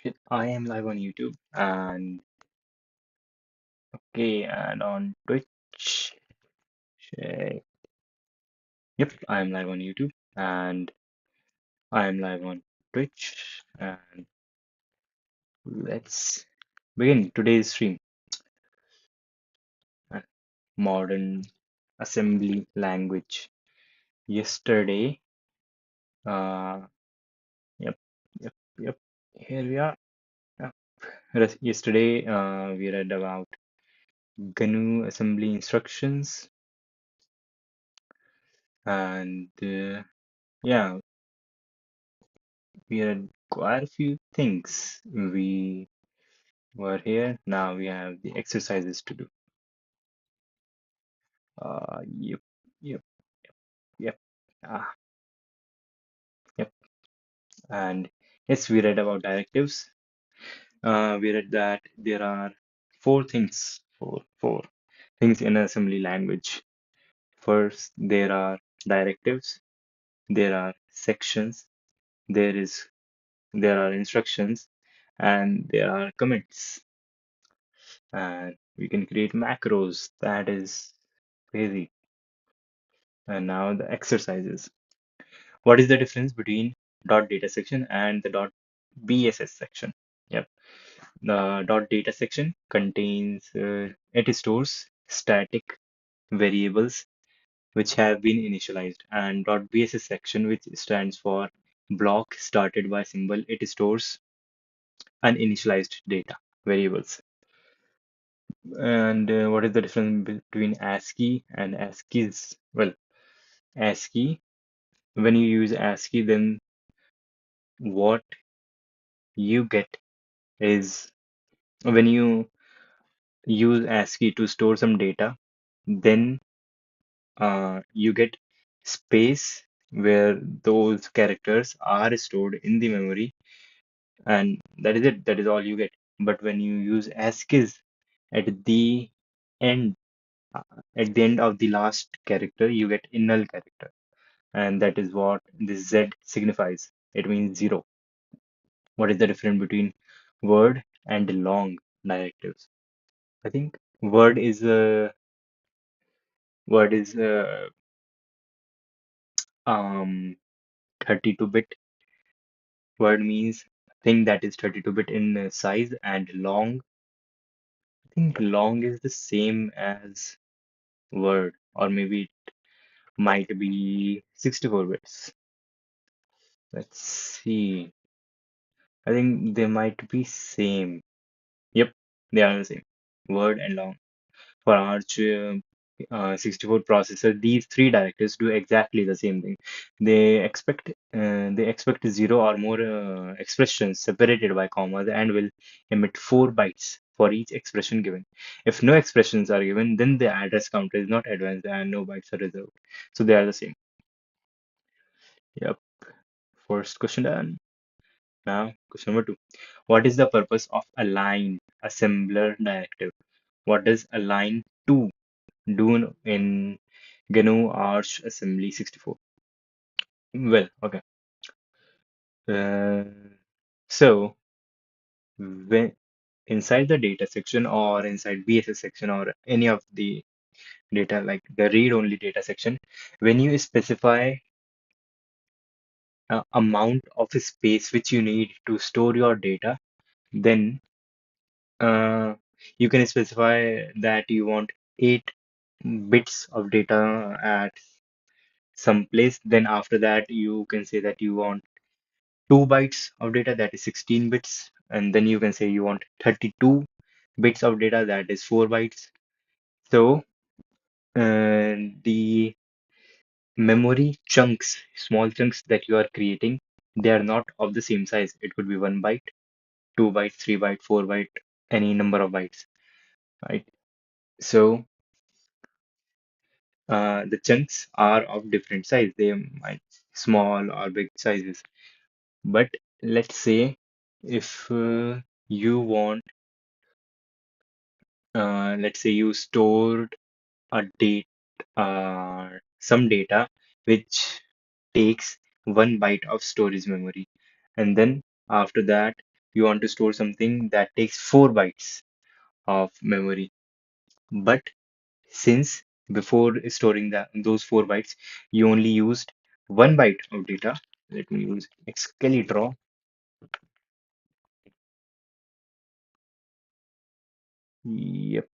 Shit, I am live on YouTube and okay, and on Twitch. Check. Yep, I am live on YouTube and I am live on Twitch. And let's begin today's stream. uh, Modern assembly language. Yesterday, uh, yep, yep, yep. Here we are. Yep. Yesterday, we read about GNU assembly instructions and yeah, we had quite a few things. We were here. Now we have the exercises to do. Yep, yep, yep. Ah, yep. And yes, we read about directives. We read that there are four things in assembly language. First, there are directives. There are sections. There is there are instructions, and there are comments. And we can create macros. That is crazy. And now the exercises. What is the difference between dot data section and the dot BSS section? Yep. The dot data section contains it stores static variables which have been initialized, and dot BSS section, which stands for block started by symbol, it stores uninitialized data variables. And what is the difference between ASCII and ASCIIs? Well, ASCII, when you use ASCII, then what you get is when you use ASCII to store some data, then you get space where those characters are stored in the memory, and that is it. That is all you get. But when you use ASCIIs at the end, uh, at the end of the last character, you get a null character, and that is what this Z signifies. It means zero. What is the difference between word and long directives? I think word is 32-bit. Word means thing that is 32-bit in size, and long, I think long is the same as word, or maybe it might be 64 bits. Let's see. I think they might be same. Yep, they are the same. Word and long. For Arch 64 processor, these three directives do exactly the same thing. They expect zero or more expressions separated by commas and will emit 4 bytes for each expression given. If no expressions are given, then the address counter is not advanced and no bytes are reserved. So they are the same. Yep. First question done. Now question number two. What is the purpose of align assembler directive? What does align to do in GNU-Arch Assembly 64? Well, okay. Uh, so when inside the data section or inside BSS section or any of the data like the read-only data section, when you specify amount of space which you need to store your data, then uh, you can specify that you want 8 bits of data at some place. Then after that, you can say that you want 2 bytes of data, that is 16 bits, and then you can say you want 32 bits of data, that is 4 bytes. So the memory chunks, small chunks that you are creating, they are not of the same size. It could be 1 byte, 2 bytes, 3 byte, 4 byte, any number of bytes, right? So the chunks are of different size. They might small or big sizes. But let's say if you want let's say you stored a date some data which takes 1 byte of storage memory, and then after that you want to store something that takes 4 bytes of memory. But since before storing those 4 bytes, you only used 1 byte of data. Let me use Excalidraw. Yep.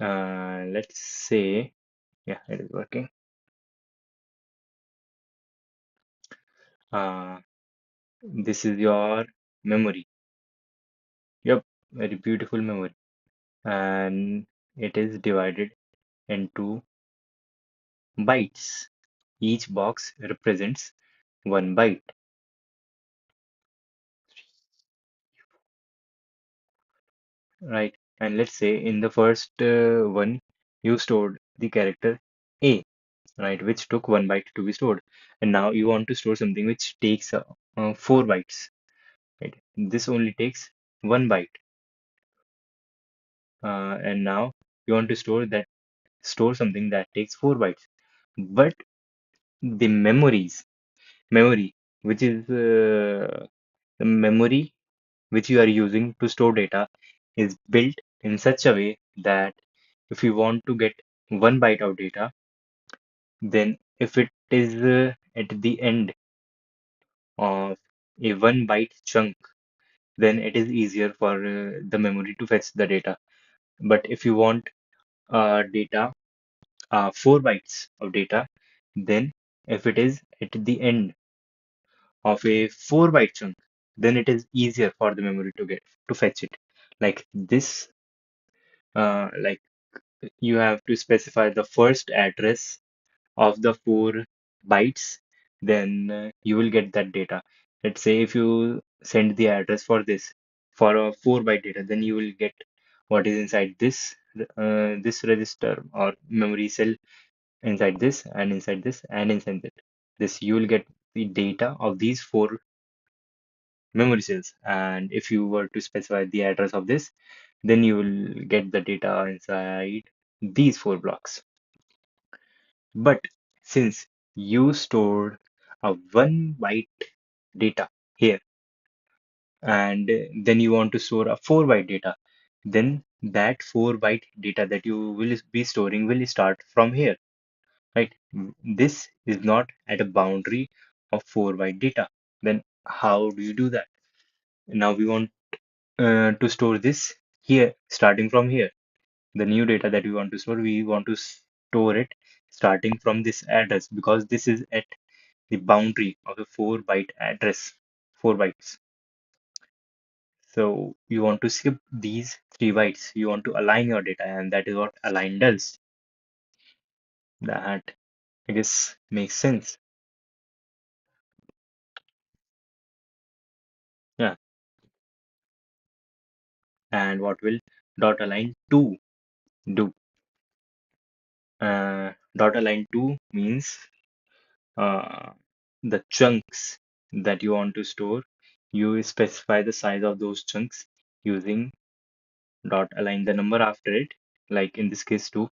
Let's say, yeah, it is working. Uh, this is your memory. Yep, very beautiful memory. And it is divided into bytes. Each box represents 1 byte, right? And let's say in the first one, you stored the character A, right, which took 1 byte to be stored. And now you want to store something which takes 4 bytes, right? This only takes 1 byte. And now you want to store something that takes 4 bytes. But the memory, which is the memory which you are using to store data, is built in such a way that if you want to get 1 byte of data, then if it is at the end of a 1 byte chunk, then it is easier for the memory to fetch the data. But if you want data, 4 bytes of data, then if it is at the end of a 4 byte chunk, then it is easier for the memory to fetch it. Like this, like you have to specify the first address of the 4 bytes, then you will get that data. Let's say if you send the address for this for a 4 byte data, then you will get what is inside this register or memory cell, inside this and inside this and inside that. This you will get the data of these 4 memory cells. And if you were to specify the address of this, then you will get the data inside these 4 blocks. But since you stored a 1 byte data here, and then you want to store a 4 byte data, then that 4 byte data that you will be storing will start from here, right? This is not at a boundary of 4 byte data. Then how do you do that? Now we want to store this here, starting from here. The new data that we want to store, we want to store it starting from this address because this is at the boundary of the 4 byte address, 4 bytes. So you want to skip these 3 bytes. You want to align your data, and that is what align does. That I guess makes sense. Yeah. And what will dot align to do? Dot align to means uh, the chunks that you want to store. You specify the size of those chunks using dot align. The number after it, like in this case 2,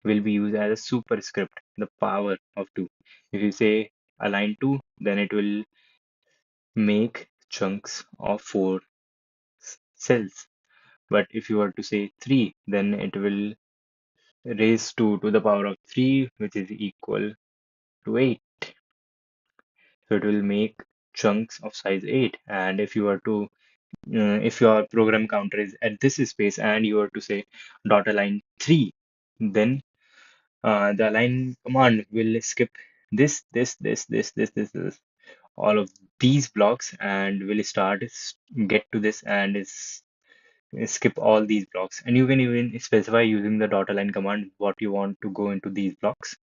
will be used as a superscript, the power of 2. If you say align 2, then it will make chunks of 4 cells. But if you were to say 3, then it will raise 2 to the power of 3, which is equal to 8. So it will make chunks of size 8. And if you were to if your program counter is at this space and you were to say dot align 3, then the align command will skip this, all of these blocks, and will get to this and skip all these blocks. And you can even specify using the dot align command what you want to go into these blocks.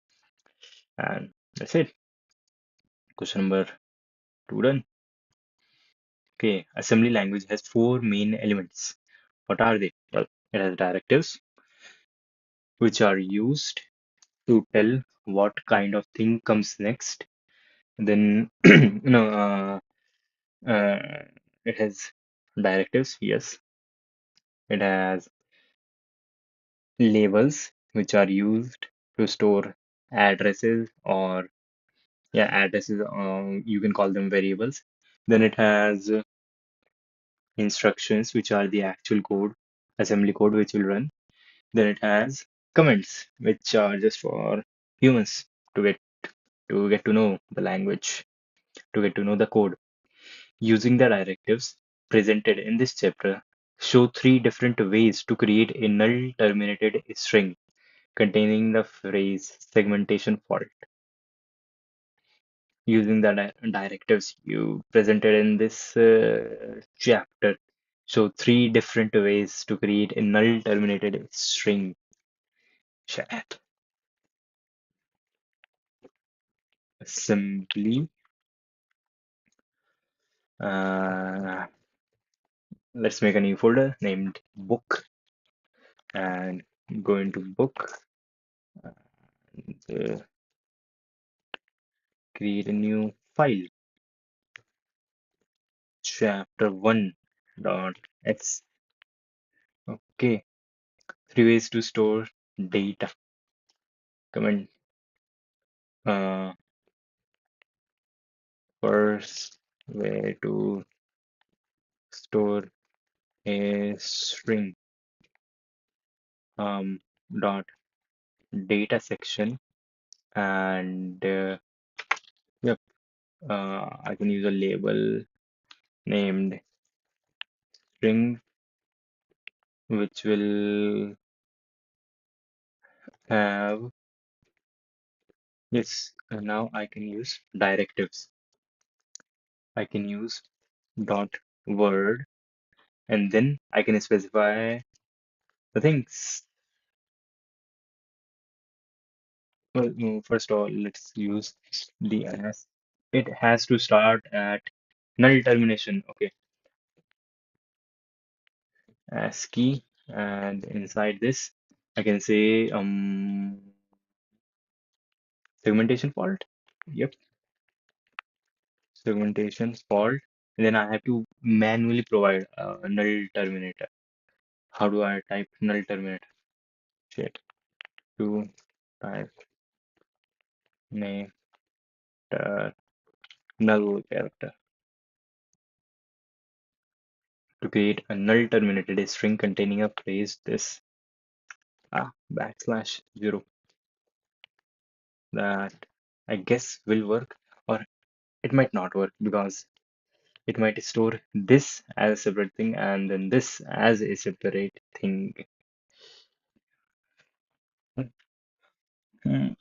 And that's it. Question number 2 done. Okay, assembly language has 4 main elements. What are they? Well, it has directives, which are used to tell what kind of thing comes next. Then, uh, it has directives, yes. It has labels, which are used to store addresses or, yeah, addresses, you can call them variables. Then it has instructions, which are the actual code, assembly code which will run. Then it has comments, which are just for humans to get to know the language, to get to know the code. Using the directives presented in this chapter, show three different ways to create a null terminated string containing the phrase segmentation fault. Using the directives you presented in this chapter, show three different ways to create a null terminated string. Chat. Simply, uh, let's make a new folder named book and go into book and create a new file, chapter1 dot x. Okay, three ways to store data. Comment uh, first way to store a string um, dot data section, and yep, I can use a label named string, which will have yes. Now I can use directives. I can use dot word, and then I can specify the things. Well, no, first of all, let's use the as. It has to start at null termination. Okay, ASCII, and inside this, I can say segmentation fault. Yep, segmentation fault. And then I have to manually provide a null terminator. How do I type null terminator? Shit. To type name null character to create a null terminated string containing a phrase this backslash zero. That I guess will work, or it might not work because it might store this as a separate thing and then this as a separate thing. Hmm.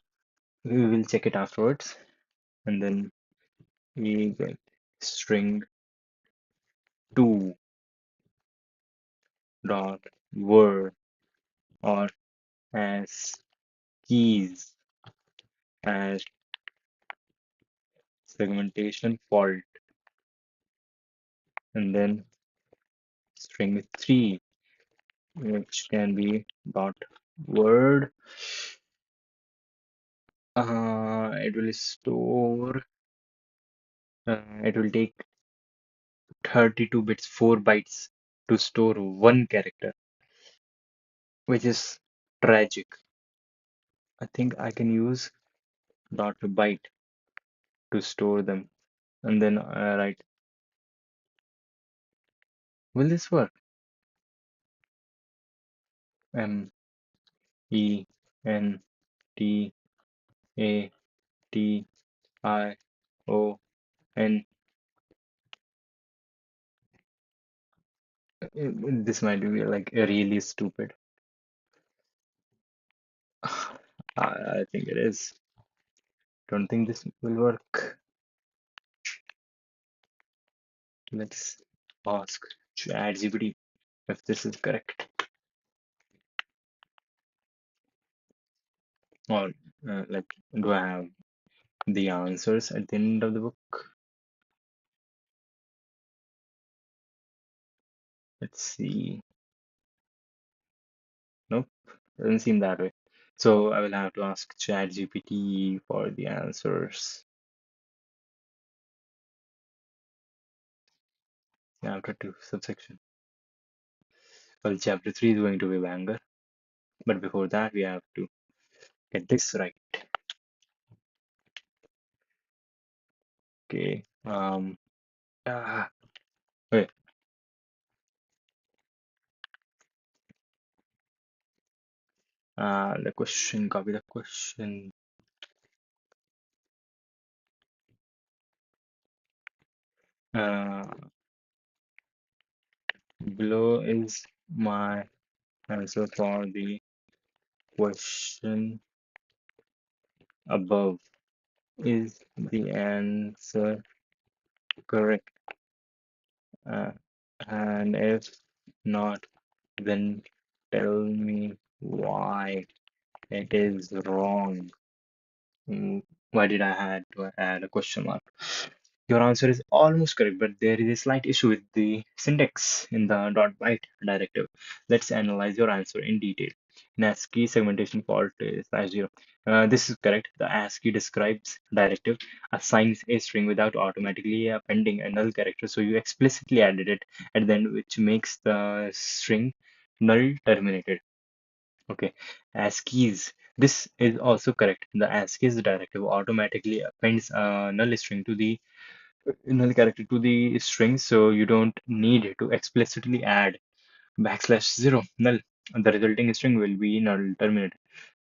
We will check it afterwards, and then we get string 2 dot word or as keys as segmentation fault, and then string 3, which can be dot word. It will store, it will take 32 bits, 4 bytes to store one character, which is tragic. I think I can use dot byte to store them, and then write. Will this work? M E N T A T I O N. This might be like really stupid. I think it is. Don't think this will work. Let's ask ChatGPT if this is correct. Or like, do I have the answers at the end of the book? Let's see. Nope, doesn't seem that way. So I will have to ask ChatGPT for the answers. Chapter 2, subsection. Well, chapter 3 is going to be banger, but before that, we have to get this right. Okay. Ah, okay. The question, copy the question. Uh, Below is my answer for the question above. Is the answer correct? Uh, and if not, then tell me why it is wrong. Why did I had to add a question mark? Your answer is almost correct, but there is a slight issue with the syntax in the dot byte directive. Let's analyze your answer in detail. In ASCII, segmentation fault is /0. This is correct. The ASCII describes directive assigns a string without automatically appending a null character, so you explicitly added it at the end, which makes the string null terminated. Okay, ASCII's. This is also correct. The ASCII's directive automatically appends a null string to the null character to the string, so you don't need to explicitly add \0 null. The resulting string will be null terminated.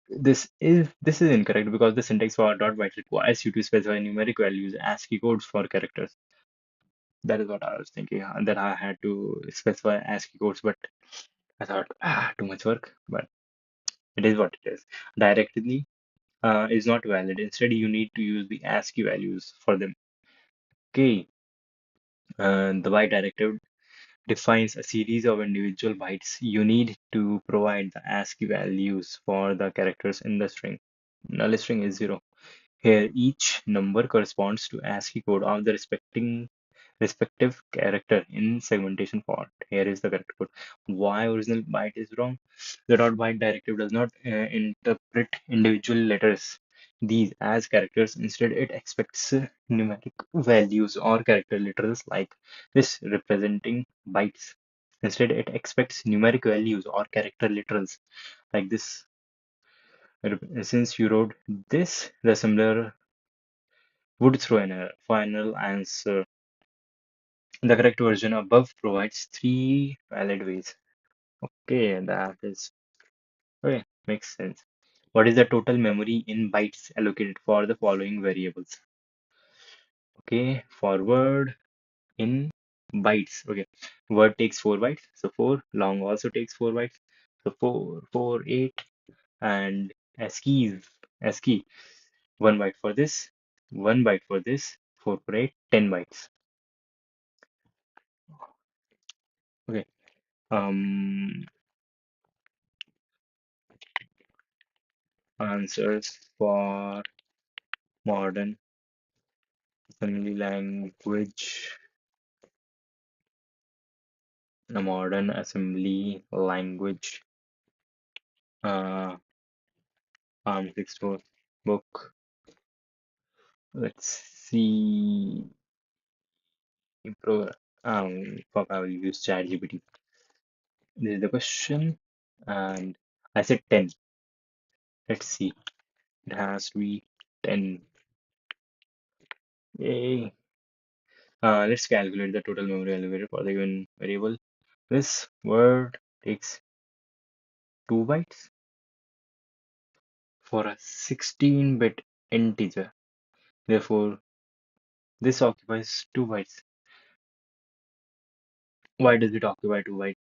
This is incorrect because the syntax for dot byte requires you to specify numeric values ASCII codes for characters. That is what I was thinking, that I had to specify ASCII codes, but I thought, too much work. But it is what it is. Directly is not valid. Instead, you need to use the ASCII values for them. Okay, the byte directive defines a series of individual bytes. You need to provide the ASCII values for the characters in the string. Null string is 0. Here, each number corresponds to ASCII code of the respective character in segmentation font. Here is the correct code. Why original byte is wrong? The dot byte directive does not interpret individual letters these as characters. Instead, it expects numeric values or character literals like this representing bytes. Instead, it expects numeric values or character literals like this. Since you wrote this, the assembler would throw an error. Final answer. The correct version above provides three valid ways. Okay, that is okay, makes sense. What is the total memory in bytes allocated for the following variables? Okay, forward in bytes. Okay, word takes 4 bytes, so 4. Long also takes 4 bytes, so 4, 4, 8, and ASCII 1 byte for this, 1 byte for this, 4 for 8, 10 bytes. Okay, um, answers for modern assembly language, a modern assembly language, uh, AArch64 book. Let's see, improve. I will use ChatGPT. This is the question, and I said 10. Let's see, it has to be 10. Yay. Let's calculate the total memory allocated for the given variable. This word takes 2 bytes for a 16-bit integer. Therefore, this occupies 2 bytes. Why does it occupy 2 bytes?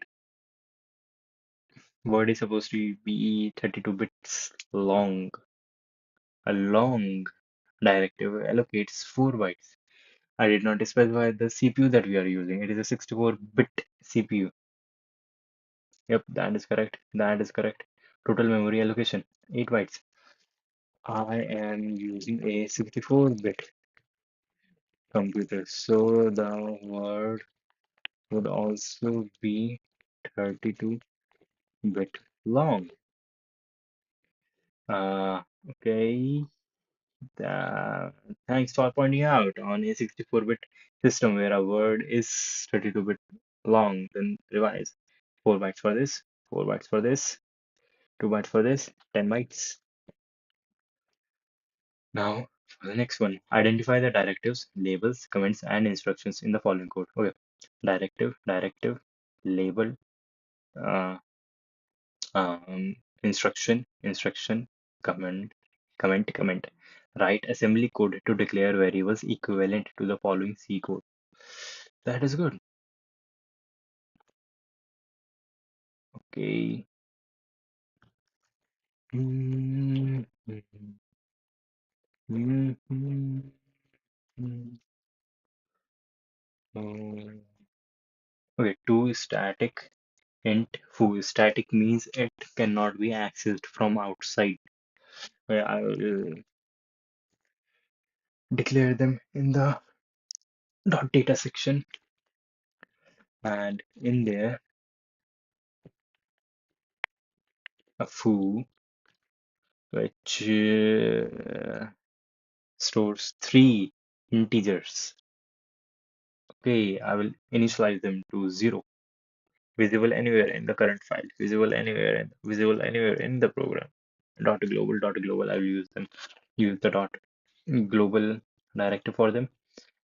Word is supposed to be 32 bits long. A long directive allocates 4 bytes. I did not specify the CPU that we are using. It is a 64-bit CPU. Yep, that is correct. That is correct. Total memory allocation 8 bytes. I am using a 64-bit computer, so the word would also be 32-bit long. Okay. Uh, Thanks for pointing out on a 64-bit system where a word is 32-bit long, then revise. 4 bytes for this, 4 bytes for this, 2 bytes for this, 10 bytes. Now, for the next one, identify the directives, labels, comments, and instructions in the following code. Okay, directive, label, uh, instruction, comment. Write assembly code to declare variables equivalent to the following C code. That is good. Okay. Mm, mm, mm, mm, mm. Um, Okay, to static int foo. Static means it cannot be accessed from outside. I will declare them in the dot data section, and in there a foo which stores three integers. Okay, I will initialize them to 0. Visible anywhere in the current file, visible anywhere in the program. Dot global. I will use the dot global directive for them.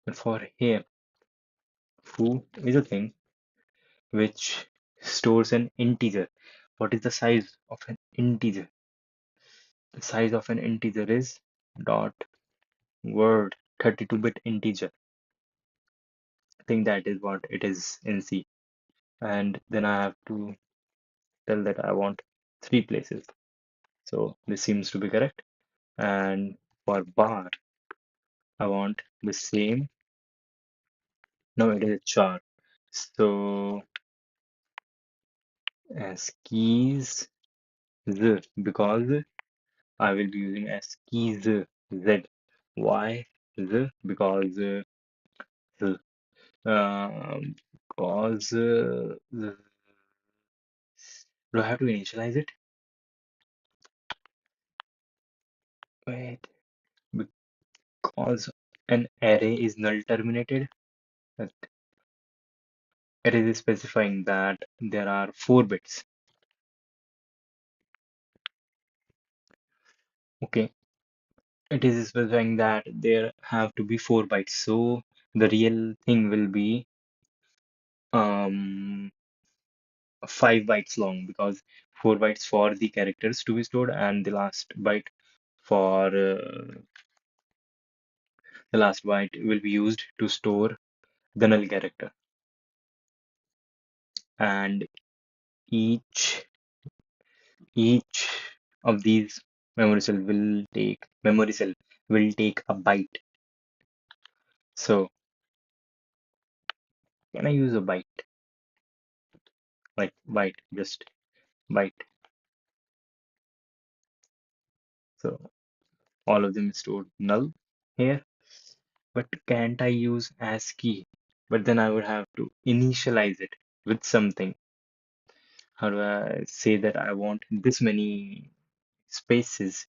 And for here, foo is a thing which stores an integer. What is the size of an integer? The size of an integer is dot word 32-bit integer. I think that is what it is in C. And then I have to tell that I want three places. So this seems to be correct. And for bar, I want the same. No, it is a char. So as keys z, because I will be using as keys z. Why z? Because z. Because do I have to initialize it? Wait, because an array is null terminated. But it is specifying that there are 4 bits. Okay, it is specifying that there have to be 4 bytes. So the real thing will be um 5 bytes long, because 4 bytes for the characters to be stored, and for the last byte will be used to store the null character. And each each of these memory cell will take a byte. So can I use a byte? Like byte, just byte. So all of them stored null here. But can't I use ASCII? But then I would have to initialize it with something. How do I say that I want this many spaces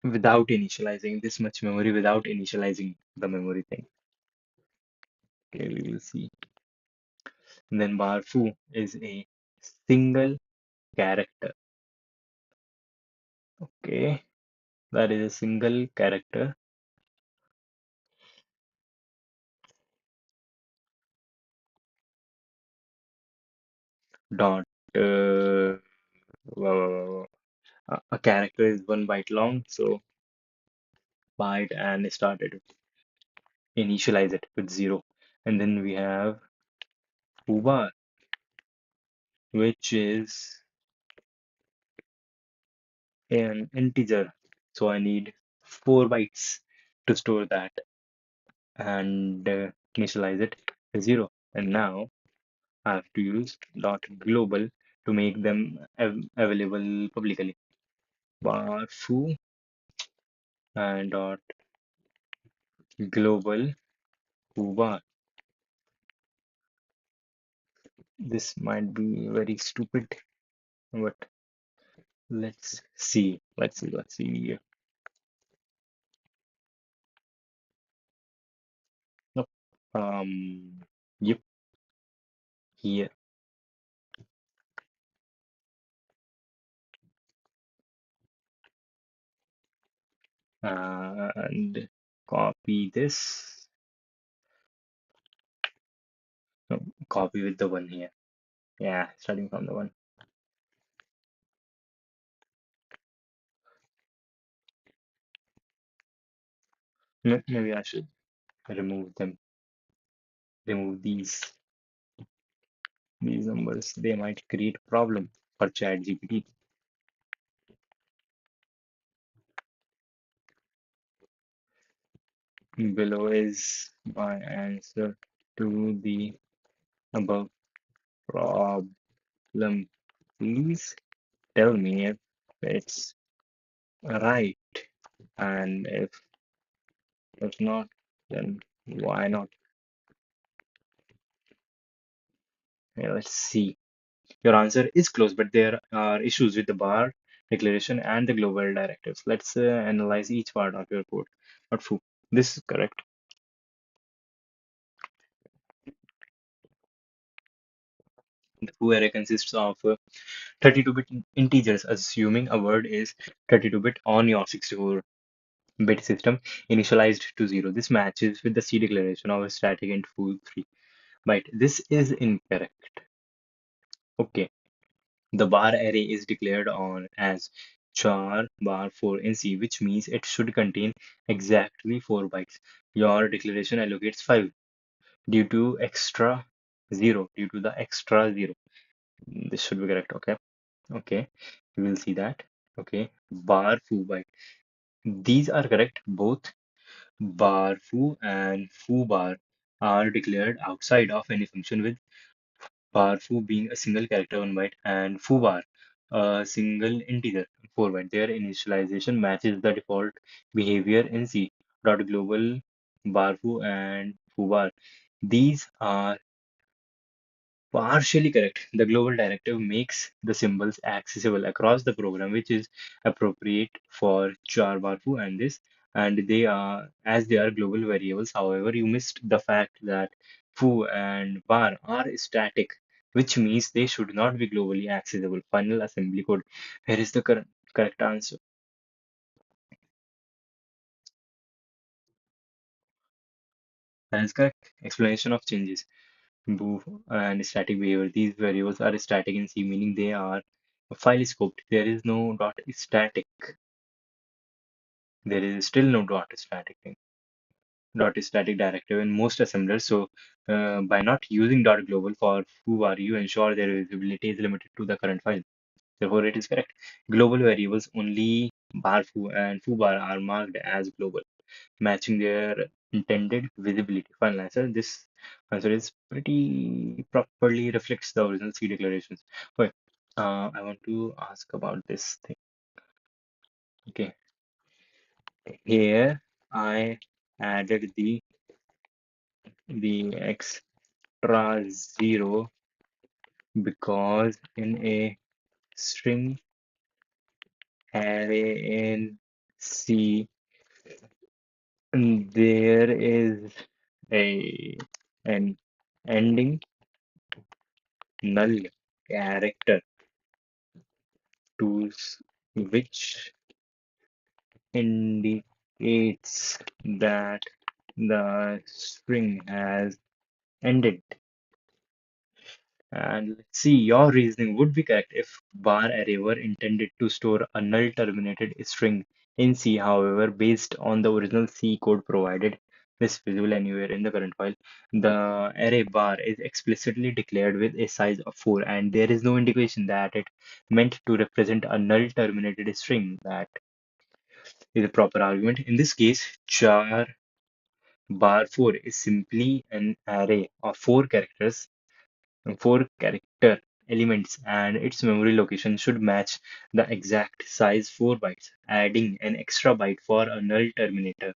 without initializing this much memory without initializing the memory thing? Okay, we will see. And then bar foo is a single character. Okay, that is a single character dot a character is 1 byte long, so byte, and started initialize it with 0. And then we have foobar, which is an integer. So I need 4 bytes to store that and initialize it to 0. And now I have to use dot global to make them available publicly. Bar foo and dot global foobar. This might be very stupid, but let's see. Let's see. Nope. Yep, here. And copy this. No, copy with the one here. Yeah, starting from the one. Maybe I should remove them, remove these numbers. They might create problem for ChatGPT. Below is my answer to the above problem. Please tell me if it's right, and if not, then why not? Yeah, let's see. Your answer is close, but there are issues with the bar declaration and the global directives. Let's analyze each part of your code. Not foo. This is correct. The foo array consists of 32-bit integers, assuming a word is 32-bit on your 64-bit system initialized to 0. This matches with the C declaration of a static int foo 3 byte. This is incorrect. Okay. The bar array is declared on as char bar 4 in C, which means it should contain exactly 4 bytes. Your declaration allocates 5 due to the extra 0. This should be correct. Okay. Okay. We will see that. Okay. Bar foo byte. These are correct. Both bar foo and foo bar are declared outside of any function, with bar foo being a single character 1 byte and foo bar a single integer 4 byte. Their initialization matches the default behavior in C. Dot global bar foo and foo bar. These are partially correct. The global directive makes the symbols accessible across the program, which is appropriate for char bar foo and this, and they are as they are global variables. However, you missed the fact that foo and bar are static, which means they should not be globally accessible. Final assembly code. Here is the correct answer. That is correct. Explanation of changes. Boo and static behavior. These variables are static in C, meaning they are file scoped. There is no dot static. There is still no dot static thing. Dot static directive in most assemblers. So by not using dot global for foobar, you ensure their visibility is limited to the current file. Therefore, it is correct. Global variables only bar foo and foobar are marked as global, matching their intended visibility. Final answer. This answer is pretty properly reflects the original C declarations. Okay, I want to ask about this thing. Okay, here I added the extra zero because in a string array in C there is a an ending null character to which indicates that the string has ended. And let's see, your reasoning would be correct if bar array were intended to store a null terminated string in C. However, based on the original C code provided, this visible anywhere in the current file, the array bar is explicitly declared with a size of 4, and there is no indication that it meant to represent a null terminated string. That is a proper argument. In this case, char bar 4 is simply an array of 4 character elements, and its memory location should match the exact size 4 bytes. Adding an extra byte for a null terminator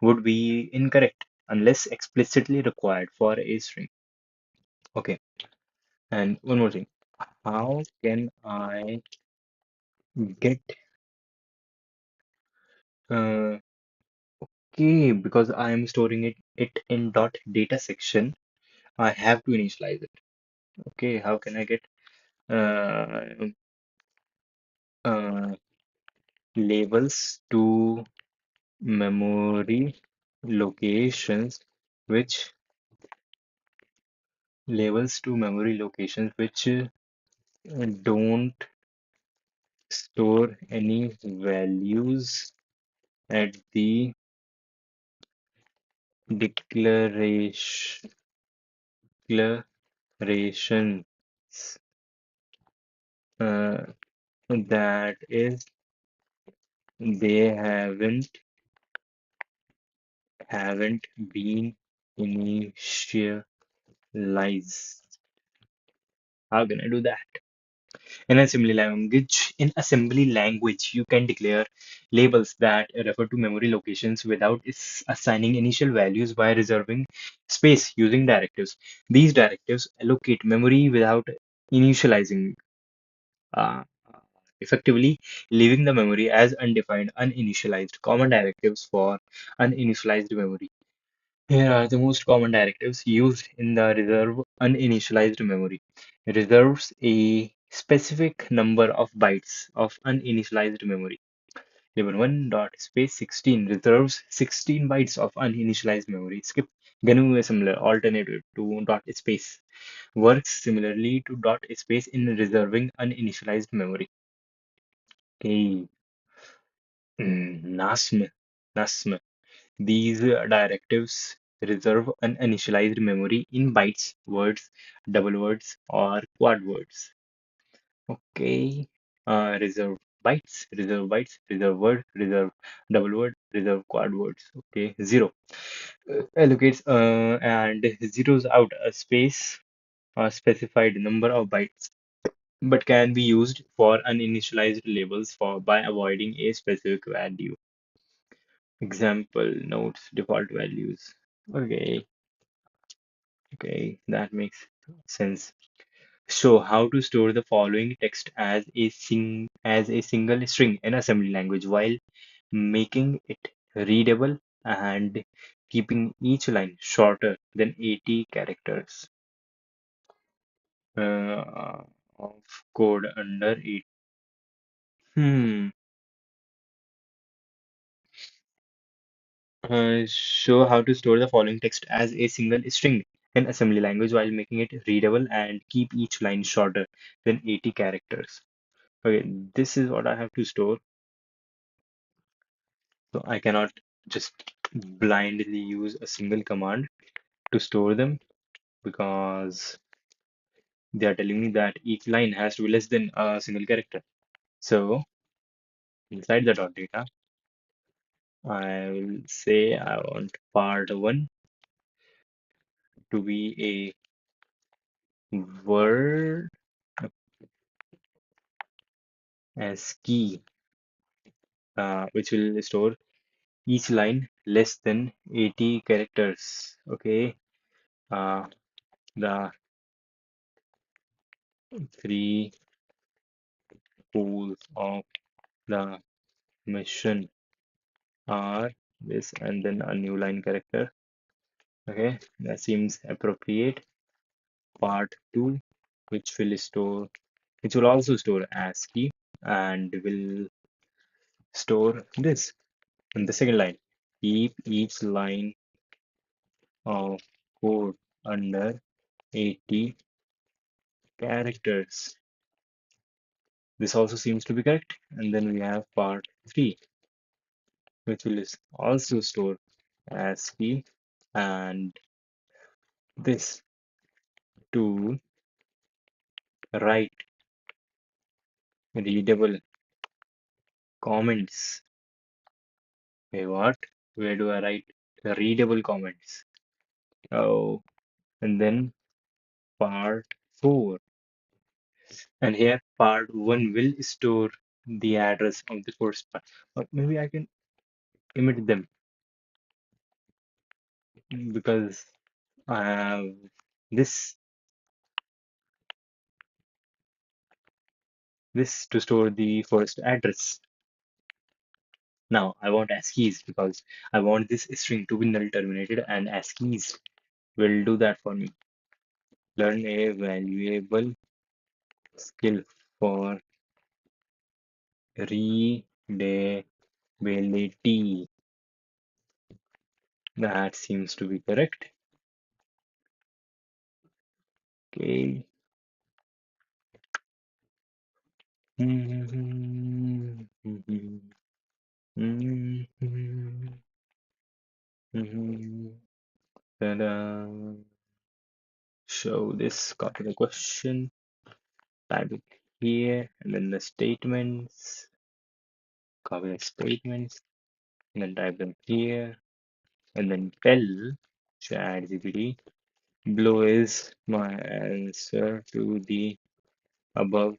would be incorrect unless explicitly required for a string. Okay, and one more thing. How can I get uh, okay, because I am storing it in dot data section, I have to initialize it. Okay, how can I get uh, uh, labels to memory locations which don't store any values at the declaration, declarations uh, that is they haven't been initialized. How can I do that? In assembly language, you can declare labels that refer to memory locations without assigning initial values by reserving space using directives. These directives allocate memory without initializing, uh, effectively leaving the memory as undefined, uninitialized. Common directives for uninitialized memory. Here are the most common directives used in the reserve uninitialized memory. Reserves a specific number of bytes of uninitialized memory. Label 1 dot space 16 reserves 16 bytes of uninitialized memory. Skip GNU is similar alternative to dot space. Works similarly to dot space in reserving uninitialized memory. Okay. NASM. NASM. These directives reserve an initialized memory in bytes, words, double words, or quad words. Okay. Reserve bytes, reserve word, reserve double word, reserve quad words. Okay. Zero allocates and zeros out a space or specified number of bytes, but can be used for uninitialized labels for by avoiding a specific value. Example notes default values. Okay, okay, that makes sense. So, how to store the following text as a single string in assembly language while making it readable and keeping each line shorter than 80 characters of code under 8. Hmm. Show how to store the following text as a single string in assembly language while making it readable and keep each line shorter than 80 characters. Okay, this is what I have to store. So I cannot just blindly use a single command to store them because they are telling me that each line has to be less than a single character. So inside the dot data, I will say I want part1 to be a word as key, which will store each line less than 80 characters. Okay, uh, the three goals of the mission are this, and then a new line character. Okay, that seems appropriate. Part 2, which will also store ASCII and will store this in the second line. Keep each line of code under 80 characters. This also seems to be correct. And then we have part 3, which will also store ASCII and this to write readable comments. Wait, what? Where do I write readable comments? Oh, and then part 4. And here part 1 will store the address of the first part. Or maybe I can omit them because I have this this to store the first address. Now I want ASCIIs because I want this string to be null terminated, and ASCIIs will do that for me. Learn a valuable skill for readability. That seems to be correct. Okay. Ta-da. Show this, copy the question, type it here, and then the statements, copy the statements, and then type them here, and then tell ChatGPT below is my answer to the above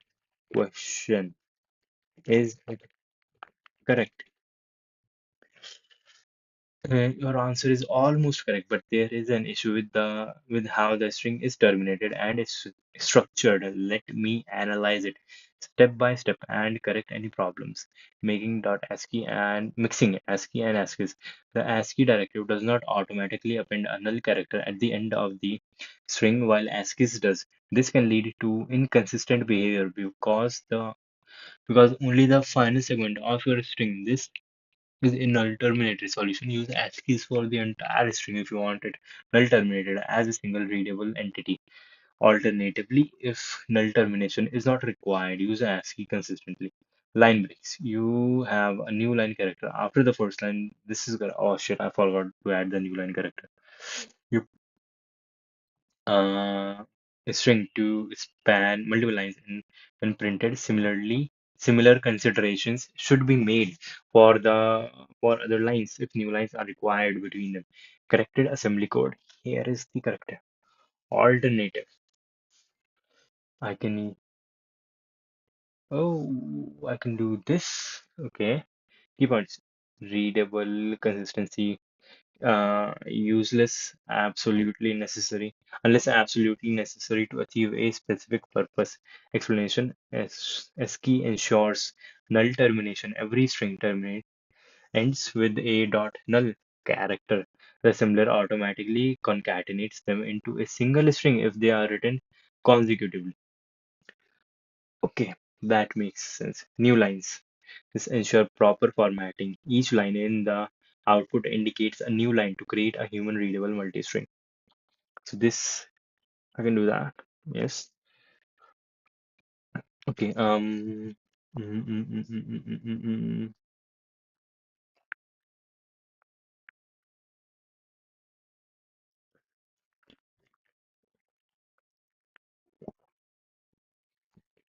question. Is it correct? Your answer is almost correct, but there is an issue with the with how the string is terminated and is structured. Let me analyze it step by step and correct any problems. Making dot ASCII and mixing ASCII and ASCII. The ASCII directive does not automatically append a null character at the end of the string while ASCII does. This can lead to inconsistent behavior because only the final segment of your string. This is a null terminated solution. Use ASCII for the entire string if you want it null terminated as a single readable entity. Alternatively, if null termination is not required, use ASCII consistently. Line breaks. You have a new line character after the first line. This is gonna, oh shit, I forgot to add the new line character. You uh, a string to span multiple lines and when printed. Similar considerations should be made for other lines if new lines are required between them. Corrected assembly code. Here is the corrected alternative. I can I can do this. Okay. Key points. Readable consistency, useless, absolutely necessary, unless absolutely necessary to achieve a specific purpose. Explanation as key ensures null termination. Every string terminate ends with a dot null character. The assembler automatically concatenates them into a single string if they are written consecutively. Okay, that makes sense. New lines. This ensure proper formatting. Each line in the output indicates a new line to create a human readable multi-string. So this I can do that. Yes. Okay. Mm, mm, mm, mm, mm, mm, mm, mm.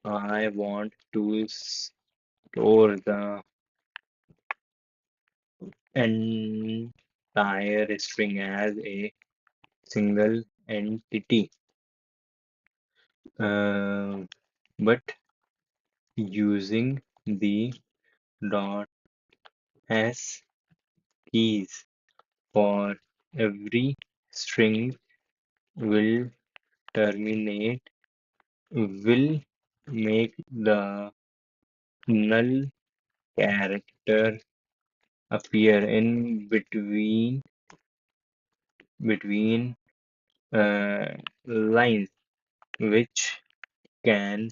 I want to store the entire string as a single entity. Uh, but using the dot s keys for every string will terminate will make the null character appear in between lines, which can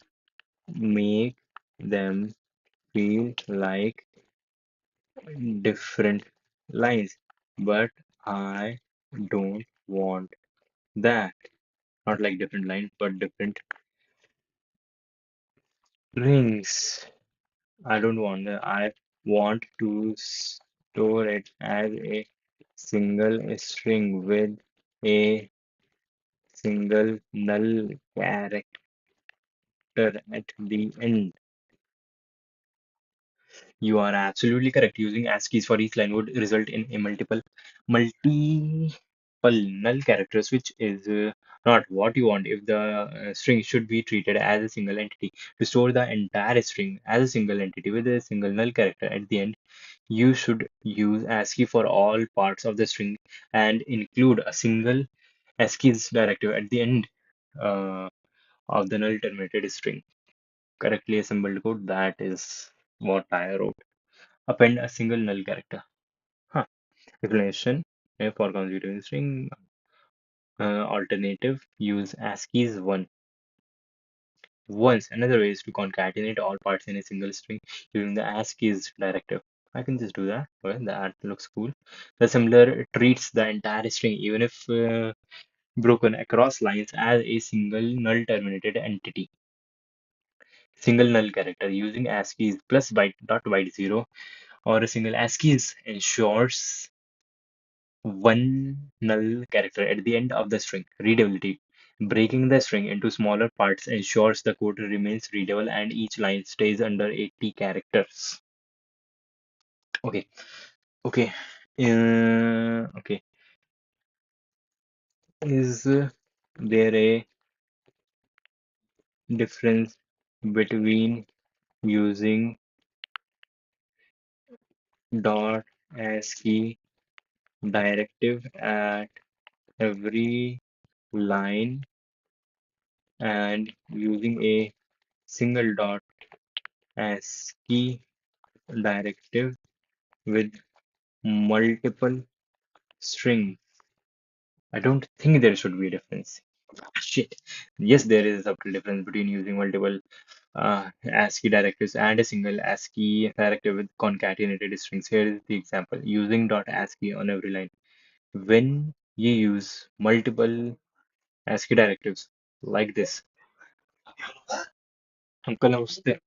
make them feel like different lines. But I don't want that. Not like different lines, but different rings. I don't want that. I want to store it as a single string with a single null character at the end. You are absolutely correct. Using ASCII for each line would result in a multiple null characters, which is not what you want if the string should be treated as a single entity. To store the entire string as a single entity with a single null character at the end, you should use ASCII for all parts of the string and include a single ASCII directive at the end uh, of the null terminated string. Correctly assembled code, that is what I wrote. Append a single null character. Huh. Explanation for consecutive string. Alternative, use ASCII's once. Another way is to concatenate all parts in a single string using the ASCII's directive. I can just do that. Well, that looks cool. The assembler treats the entire string, even if broken across lines, as a single null terminated entity. Single null character using ASCII's plus byte, dot byte 0 or a single ASCII's ensures one null character at the end of the string. Readability. Breaking the string into smaller parts ensures the code remains readable and each line stays under 80 characters. Okay, okay. Okay. Is there a difference between using dot ASCII directive at every line and using a single dot ASCII directive with multiple strings? I don't think there should be a difference. Shit. Yes, there is a subtle difference between using multiple ASCII directives and a single ASCII directive with concatenated strings. Here is the example. Using .ASCII on every line. When you use multiple ASCII directives like this, Uncle Namaste.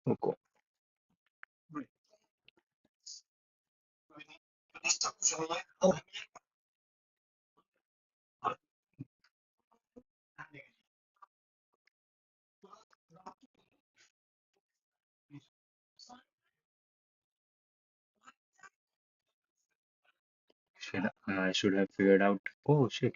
Okay. Shit, I should have figured out. Oh shit.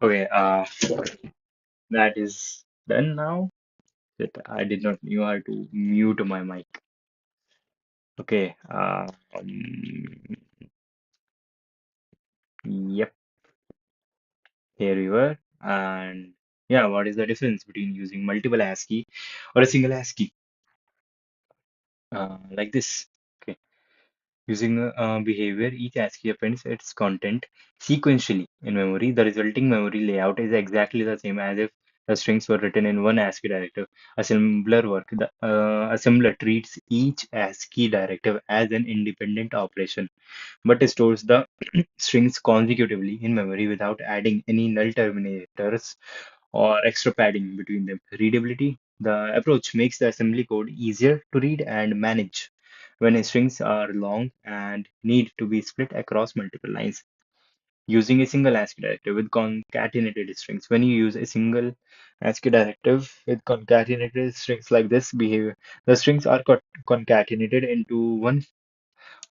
Okay, that is done now. That I did not knew how to mute my mic. Okay, yep, here we were. And yeah, what is the difference between using multiple ASCII or a single ASCII? Like this. Okay. Using behavior, each ASCII appends its content sequentially in memory. The resulting memory layout is exactly the same as if the strings were written in one ASCII directive. Assembler treats each ASCII directive as an independent operation, but stores the strings consecutively in memory without adding any null terminators or extra padding between them. Readability. The approach makes the assembly code easier to read and manage when strings are long and need to be split across multiple lines. Using a single ASCII directive with concatenated strings. When you use a single ASCII directive with concatenated strings like this behavior, the strings are concatenated into one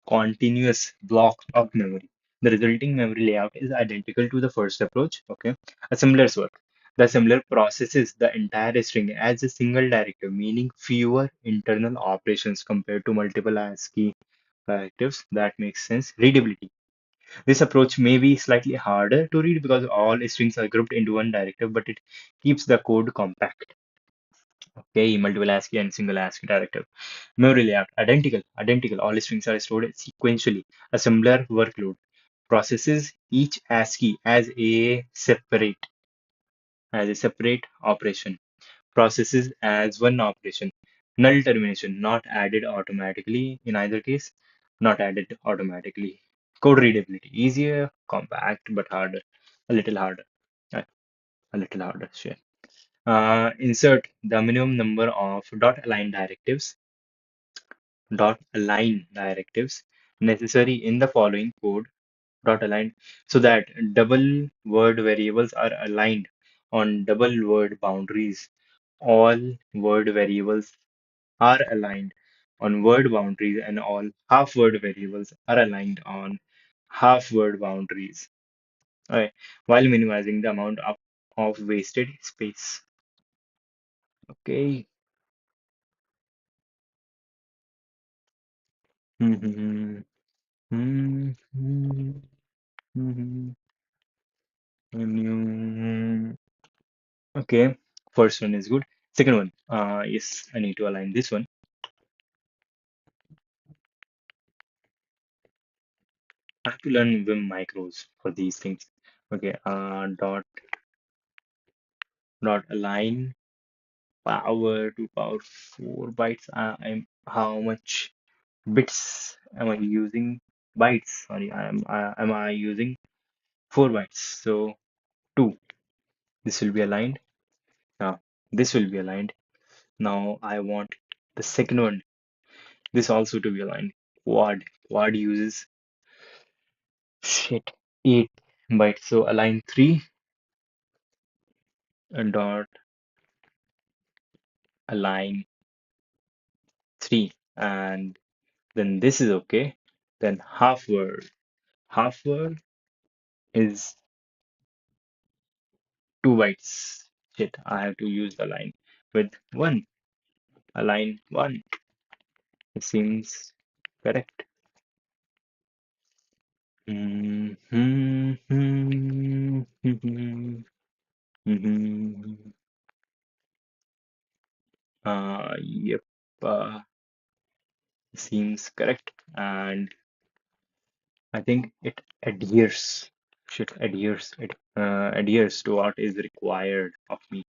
continuous block of memory. The resulting memory layout is identical to the first approach. Okay, assemblers work. The assembler processes the entire string as a single directive, meaning fewer internal operations compared to multiple ASCII directives. That makes sense. Readability. This approach may be slightly harder to read because all strings are grouped into one directive, but it keeps the code compact. Okay, multiple ASCII and single ASCII directive. Memory layout, identical. All strings are stored sequentially. Assembler workload processes each ASCII as a separate operation. Processes as one operation. Null termination, not added automatically in either case, not added automatically. Code readability, easier, compact, but harder, a little harder, Uh, a little harder, sure. Insert the minimum number of dot align directives necessary in the following code dot align so that double word variables are aligned on double word boundaries. All word variables are aligned on word boundaries and all half word variables are aligned on half word boundaries. Okay, while minimizing the amount of wasted space. Okay. Mhm. Mhm. Mhm. New. Okay, first one is good. Second one, yes, I need to align this one. I have to learn Vim micros for these things. Okay, dot align power to power 4 bytes. How much bits am I using? Bytes. Sorry, am I using 4 bytes? So two. This will be aligned. Now this will be aligned. Now I want the second one. This also to be aligned. Quad. Quad uses shit 8 bytes. So align three dot align three, and then this is okay. Then half word. Half word is 2 bytes. Shit, I have to use the line with one. Align one. It seems correct. Mhm, mhm, mhm, mhm. Yep, seems correct. And I think it adheres to what is required of me.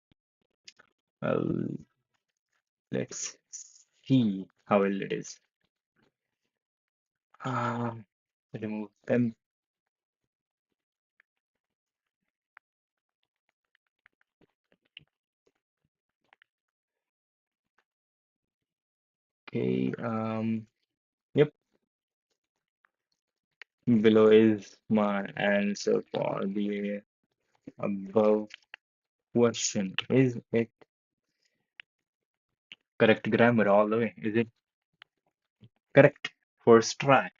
Well, let's see how well it is. Um, Remove them. Okay. Yep. Below is my answer for the above question. Is it correct grammar all the way? Is it correct? First try.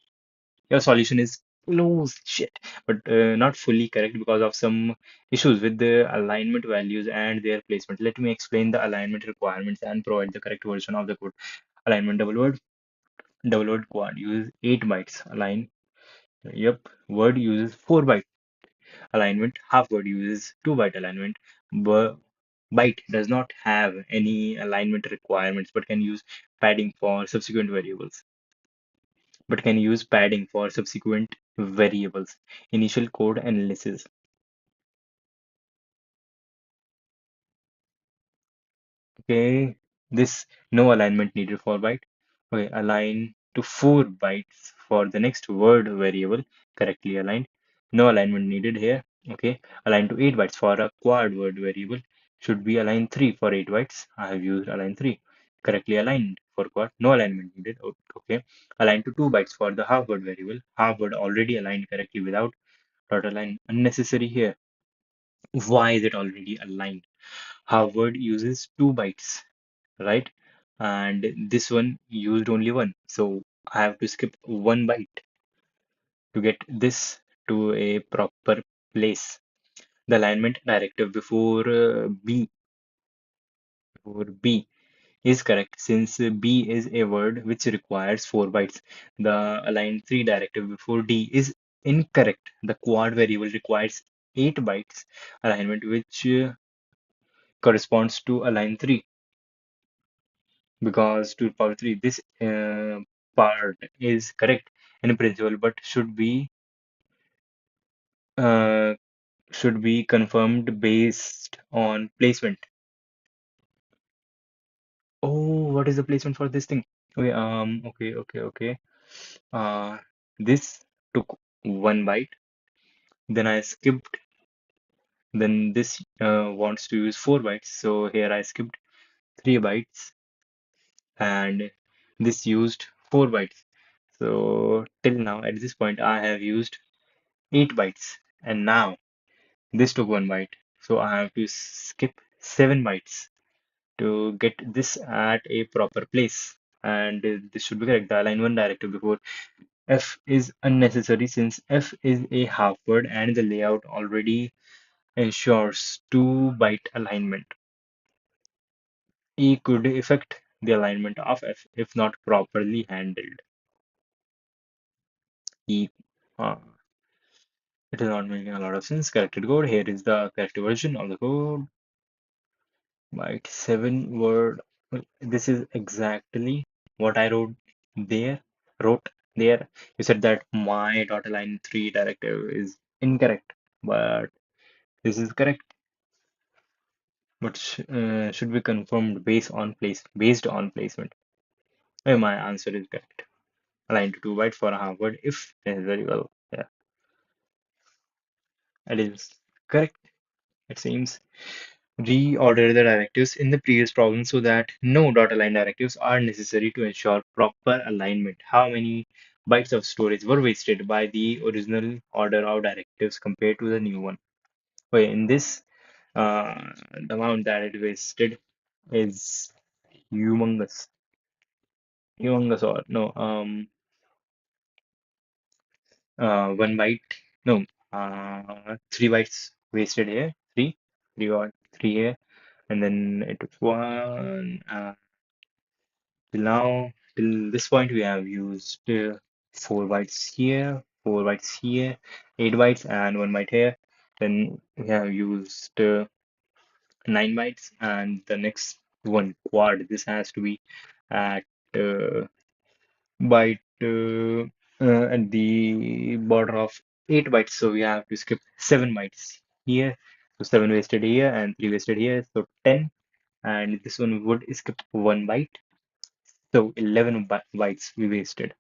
Your solution is close, shit, but not fully correct because of some issues with the alignment values and their placement. Let me explain the alignment requirements and provide the correct version of the code. Alignment double word quad uses 8 bytes. Align, yep, word uses 4 bytes. Alignment, half word uses 2 byte alignment. But byte does not have any alignment requirements but can use padding for subsequent variables. Initial code analysis. Okay, this no alignment needed for byte. Okay, align to 4 bytes for the next word variable, correctly aligned. No alignment needed here. Okay, align to 8 bytes for a quad word variable. Should be align 3 for 8 bytes. I have used align 3. Correctly aligned for quad. No alignment needed. Okay, align to 2 bytes for the half word variable. Half word already aligned correctly without dot align. Unnecessary here. Why is it already aligned? Half word uses 2 bytes, right? And this one used only one. So I have to skip 1 byte to get this to a proper place. The alignment directive before B is correct since B is a word which requires 4 bytes. The align 3 directive before D is incorrect. The quad variable requires 8 bytes alignment, which corresponds to align 3 because 2 power 3. This part is correct in principle, but uh, should be confirmed based on placement. Oh, what is the placement for this thing? Okay. Uh, this took 1 byte. Then I skipped. Then this wants to use 4 bytes. So here I skipped 3 bytes, and this used 4 bytes. So till now, at this point, I have used 8 bytes, and now this took 1 byte. So I have to skip 7 bytes to get this at a proper place. And this should be correct. The align one directive before F is unnecessary since F is a half word and the layout already ensures 2 byte alignment. E could affect the alignment of F if not properly handled. E, uh, it is not making a lot of sense. Corrected code. Here is the correct version of the code. Byte 7 word. Well, this is exactly what I there. Wrote there. You said that my dot align 3 directive is incorrect, but this is correct. But should be confirmed based on placement. My answer is correct. Align to 2 byte for a half word if necessary. Well, yeah, it is correct. It seems. Reorder the directives in the previous problem so that no dot align directives are necessary to ensure proper alignment. How many bytes of storage were wasted by the original order of directives compared to the new one? Okay, in this, the amount that it wasted is humongous. Humongous or no, 1 byte, no, 3 bytes wasted here, three or three here, and then it was one. Till this point, we have used 4 bytes here, 4 bytes here, 8 bytes, and 1 byte here. Then we have used 9 bytes, and the next one quad. This has to be at byte at the border of 8 bytes. So we have to skip 7 bytes here. So 7 wasted here and 3 wasted here. So 10. And this one would skip 1 byte. So 11 bytes we wasted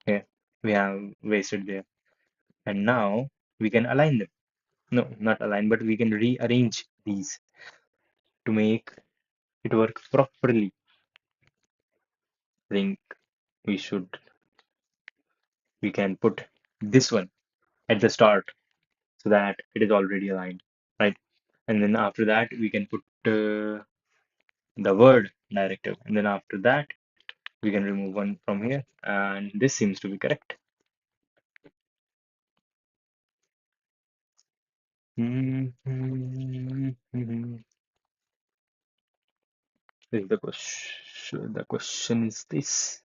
here. We have wasted there. And now we can align them. No, not align, but we can rearrange these to make it work properly. I think we should, we can put this one at the start so that it is already aligned, right? And then after that, we can put the word directive. And then after that, we can remove one from here. And this seems to be correct. Is the question. The question is this.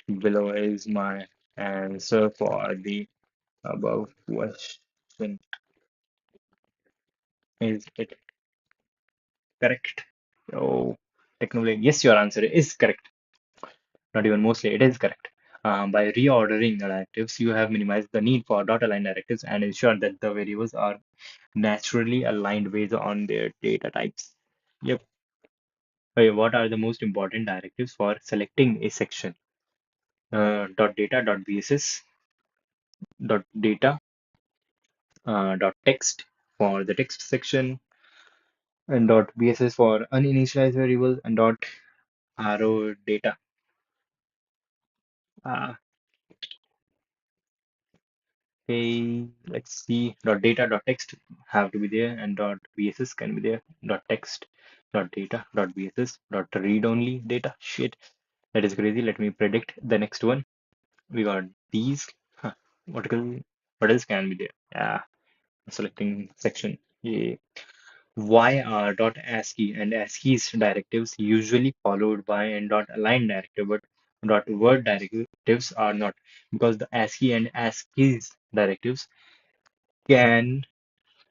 Below is my answer for the above question. Is it correct? Oh, technically, yes, your answer is correct. Not even mostly, it is correct. By reordering the directives, you have minimized the need for dot aligned directives and ensured that the variables are naturally aligned based on their data types. Yep. Okay, what are the most important directives for selecting a section? Dot data, dot bss, dot data, dot text for the text section, and dot bss for uninitialized variables, and dot arrow data. Uh, Okay, let's see. Dot data, dot text have to be there, and dot bss can be there. Dot text, dot data, dot bss, dot read only data. Shit, that is crazy. Let me predict the next one. We got these. Huh. Vertical. What else can be there? Yeah, selecting section. Yeah. Why are .ASCII and ASCII's directives usually followed by and .align directive, but .word directives are not? Because the ASCII and ASCII's directives can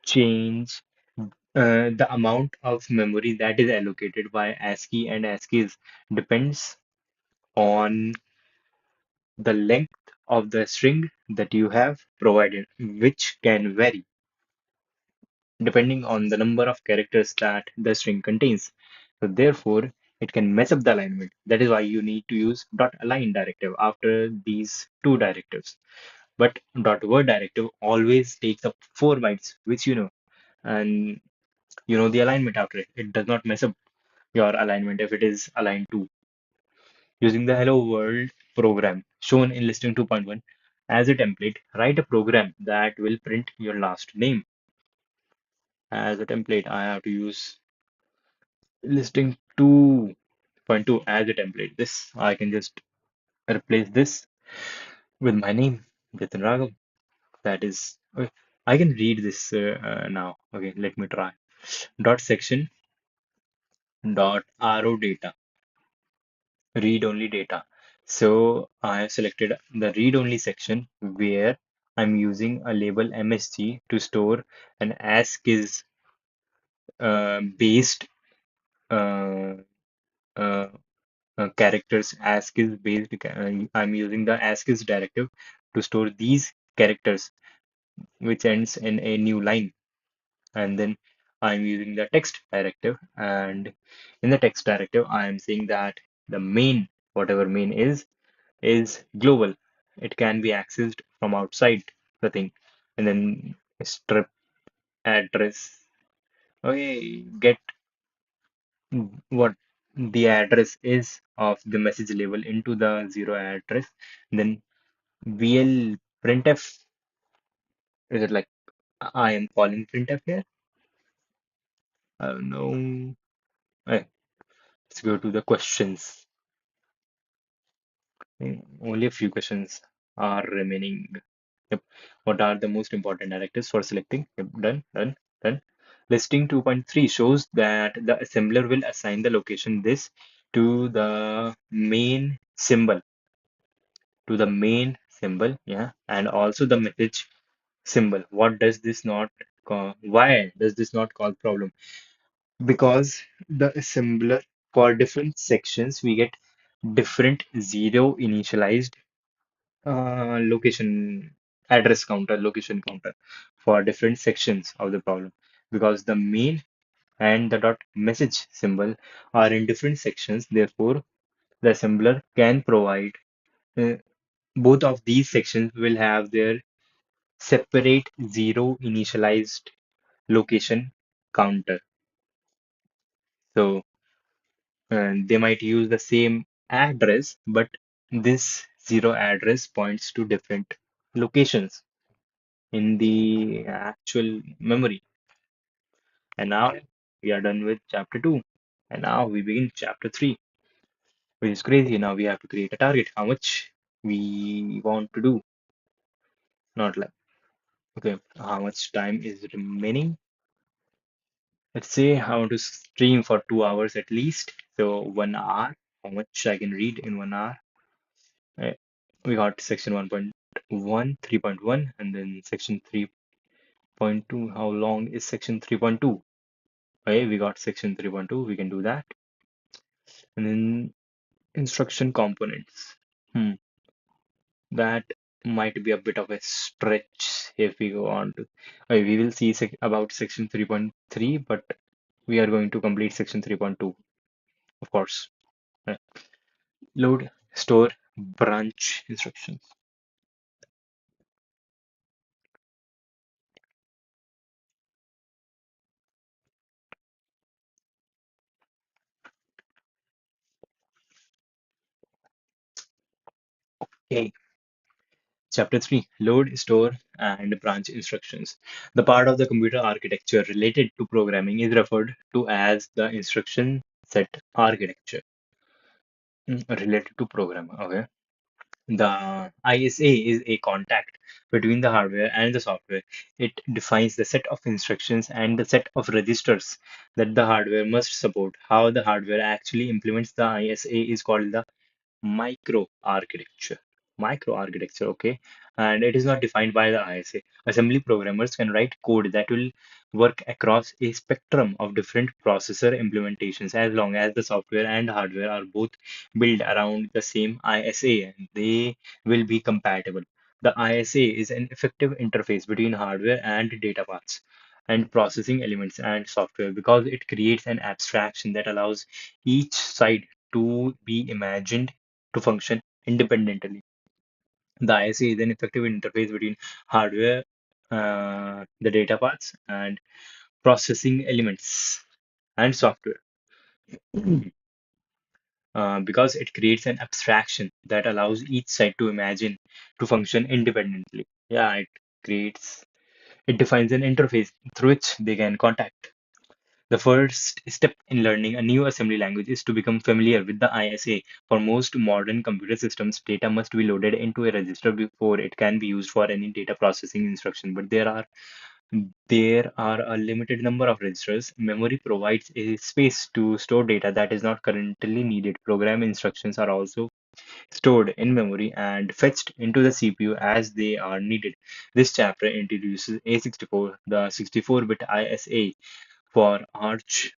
change the amount of memory that is allocated by ASCII and ASCII's depends on the length of the string that you have provided, which can vary depending on the number of characters that the string contains. So therefore, it can mess up the alignment. That is why you need to use .align directive after these two directives. But .word directive always takes up 4 bytes, which you know, and you know the alignment after it. It does not mess up your alignment if it is aligned to. Using the Hello World program shown in listing 2.1 as a template, write a program that will print your last name. As a template, I have to use listing 2.2 as a template. This I can just replace this with my name, Jatin Raghav. That is, okay. I can read this now. Okay, let me try. Dot section dot arrow data, read only data. So I have selected the read only section where I'm using a label MSG to store an ASCII based uh, uh, characters. ASCII based I'm using the ASCII directive to store these characters which ends in a new line, and then I'm using the text directive, and in the text directive I am saying that the main, whatever main is global. It can be accessed from outside the thing, and then strip address. Okay, get what the address is of the message label into the zero address. Then VL printf. Is it like I am calling printf here? I don't know. Okay, let's go to the questions. Only a few questions are remaining. Yep. What are the most important directives for selecting? Yep. Done, done, done. Listing 2.3 shows that the assembler will assign the location this to the main symbol, yeah, and also the message symbol. What does this not why does this not cause problem? Because the assembler for different sections we get different zero initialized location address counter, location counter for different sections of the problem, because the main and the dot message symbol are in different sections. Therefore, the assembler can provide uh, both of these sections will have their separate zero initialized location counter. So they might use the same address, but this zero address points to different locations in the actual memory. And now we are done with chapter 2. And now we begin chapter 3, which is crazy. Now we have to create a target. How much we want to do? Not like, okay, how much time is remaining? Let's say I want to stream for 2 hours at least. So 1 hour, how much I can read in 1 hour? Uh, We got section 1.1, 3.1, and then section 3.2. How long is section 3.2? Okay, we got section 3.2. We can do that. And then instruction components. Hmm, that might be a bit of a stretch if we go on to. Okay, we will see about section 3.3, but we are going to complete section 3.2, of course. Uh, Load, store, branch instructions. Okay, chapter 3, load, store, and branch instructions. The part of the computer architecture related to programming is referred to as the instruction set architecture. Related to programming. Okay. The ISA is a contact between the hardware and the software. It defines the set of instructions and the set of registers that the hardware must support. How the hardware actually implements the ISA is called the microarchitecture. Microarchitecture, okay. And it is not defined by the ISA. Assembly programmers can write code that will work across a spectrum of different processor implementations as long as the software and hardware are both built around the same ISA and they will be compatible. The ISA is an effective interface between hardware and data paths and processing elements and software because it creates an abstraction that allows each side to be imagined to function independently. The ISA is an effective interface between hardware, the data paths, and processing elements and software because it creates an abstraction that allows each side to imagine to function independently. Yeah, it defines an interface through which they can contact. The first step in learning a new assembly language is to become familiar with the ISA. For most modern computer systems, data must be loaded into a register before it can be used for any data processing instruction. But there are a limited number of registers. Memory provides a space to store data that is not currently needed. Program instructions are also stored in memory and fetched into the CPU as they are needed. This chapter introduces A64, the 64-bit ISA for Arch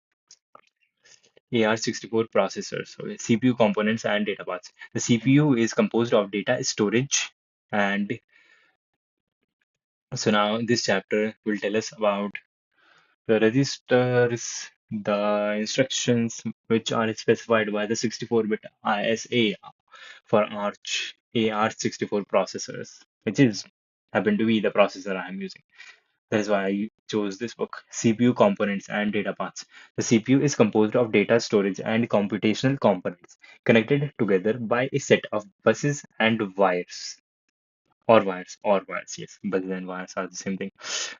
AArch64 processors, so CPU components and data paths. The CPU is composed of data storage, and so now this chapter will tell us about the registers, the instructions which are specified by the 64-bit ISA for Arch AArch64 processors, which is happen to be the processor I am using. That is why I chose this book. CPU components and data paths. The CPU is composed of data storage and computational components connected together by a set of buses and wires. Or wires, yes. Buses and wires are the same thing.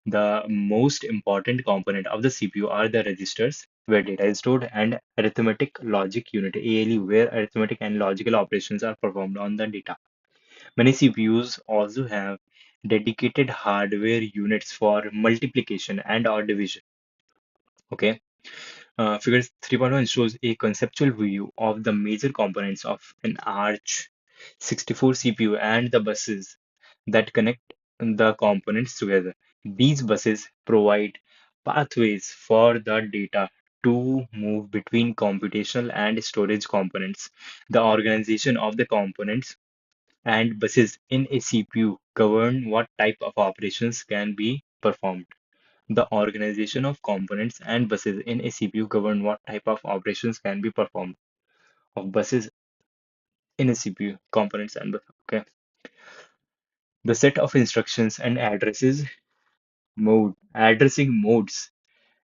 The most important component of the CPU are the registers, where data is stored, and arithmetic logic unit, ALU, where arithmetic and logical operations are performed on the data. Many CPUs also have dedicated hardware units for multiplication and or division. Okay. Figure 3.1 shows a conceptual view of the major components of an Arch 64 CPU and the buses that connect the components together. These buses provide pathways for the data to move between computational and storage components. The organization of the components and buses in a CPU govern what type of operations can be performed. The organization of components and buses in a CPU govern what type of operations can be performed. Of buses in a CPU, components and buses. Okay. The set of instructions and addressing modes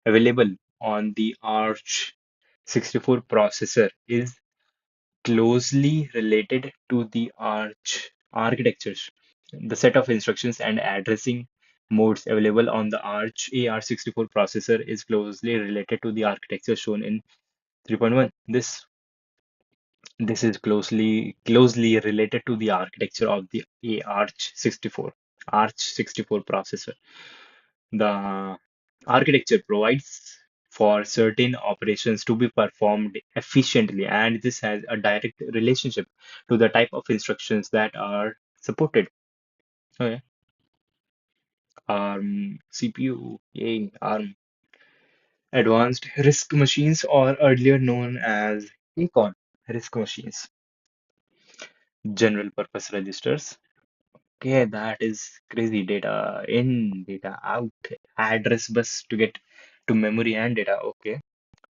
available on the Arch 64 processor is closely related to the Arch architectures. The set of instructions and addressing modes available on the Arch AR64 processor is closely related to the architecture shown in 3.1. This is closely related to the architecture of the Arch64 processor. The architecture provides for certain operations to be performed efficiently, and this has a direct relationship to the type of instructions that are supported. Okay. ARM CPU, yay, ARM. Advanced RISC machines, or earlier known as ACON RISC machines. General purpose registers. Okay, that is crazy. Data in, data out. Address bus to get to memory and data. Okay.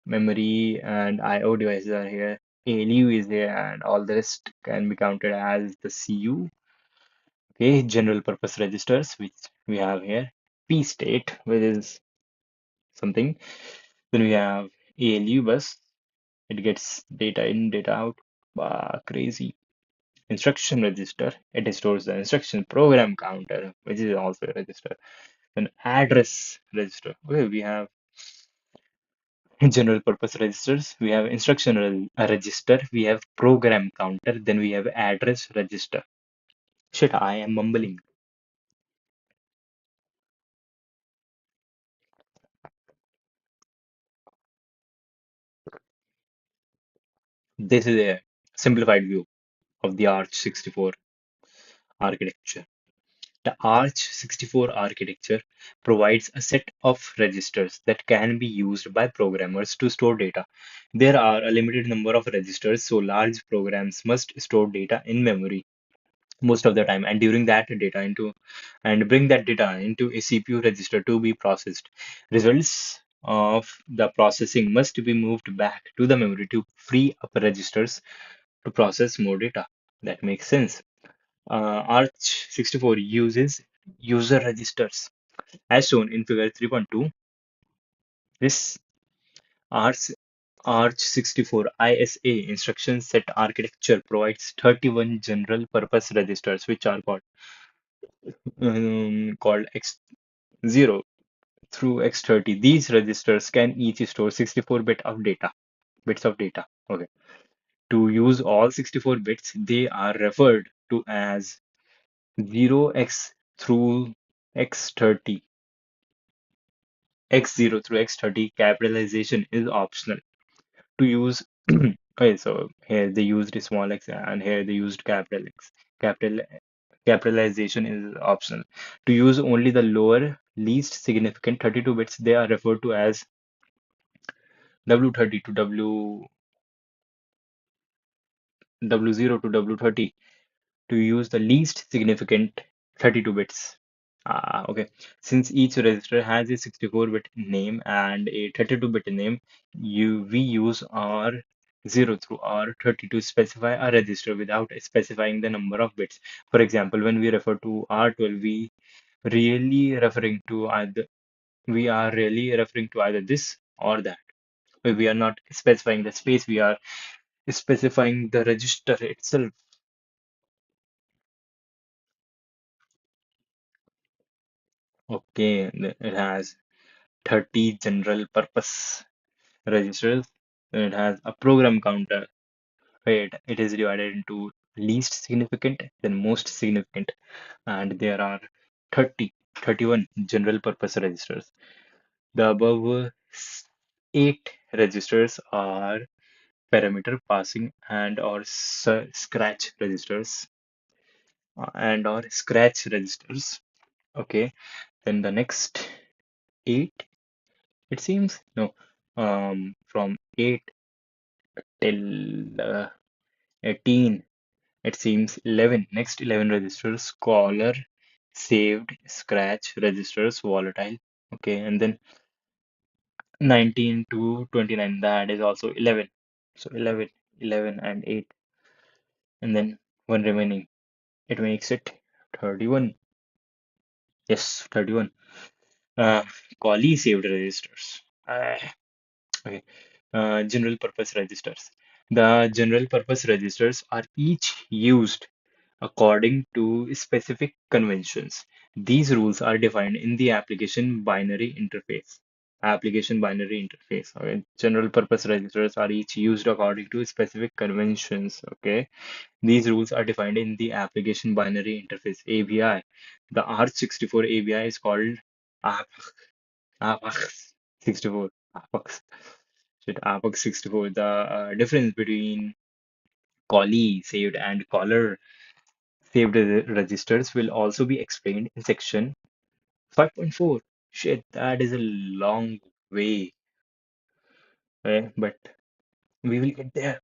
Memory and I/O devices are here. ALU is there, and all the rest can be counted as the CU. Okay, general purpose registers, which we have here. P state, which is something. Then we have ALU bus. It gets data in, data out. Crazy. Instruction register. It stores the instruction program counter, which is also a register. Then address register. Okay, we have general purpose registers, we have register, we have program counter, then we have address register. Shit, I am mumbling. This is a simplified view of the AArch64 architecture. The AArch64 architecture provides a set of registers that can be used by programmers to store data. There are a limited number of registers, so large programs must store data in memory most of the time, and during that data into and bring that data into a CPU register to be processed. Results of the processing must be moved back to the memory to free up registers to process more data. That makes sense. Arch64 uses user registers. As shown in figure 3.2, this Arch Arch64 ISA instruction set architecture provides 31 general purpose registers, which are called X0 through X30. These registers can each store 64 bits of data. Okay. To use all 64 bits, they are referred to as 0x through X30. X0 through X30 capitalization is optional. To use, okay, so here they used small x and here they used capital X. Capital Capitalization is optional. To use only the lower, least significant 32 bits, they are referred to as W30 to W0 to W30 to use the least significant 32 bits. Okay. Since each register has a 64-bit name and a 32-bit name, we use R0 through R30 to specify a register without specifying the number of bits. For example, when we refer to R12, really referring to either we are really referring to either this or that. We are not specifying the space, we are specifying the register itself. Okay, it has 30 general purpose registers. It has a program counter. Right, it is divided into least significant, then most significant, and there are 31 general purpose registers. The above eight registers are parameter passing and/or scratch registers and/or scratch registers. Okay, then the next eight, it seems, no, from 8 till 18, it seems 11. Next 11 registers, caller, saved, scratch registers, volatile. Okay, and then 19 to 29, that is also 11. So 11, 11 and 8, and then one remaining. It makes it 31. Yes, 31. Uh, Callee saved registers. Okay. General purpose registers. The general purpose registers are each used according to specific conventions. These rules are defined in the application binary interface. Application binary interface. Okay. General purpose registers are each used according to specific conventions. Okay. These rules are defined in the application binary interface ABI. The ARCH64 ABI is called APAX 64. APAX. Shit, APAX 64. The difference between callee saved and caller saved registers will also be explained in section 5.4. Shit, that is a long way, but we will get there.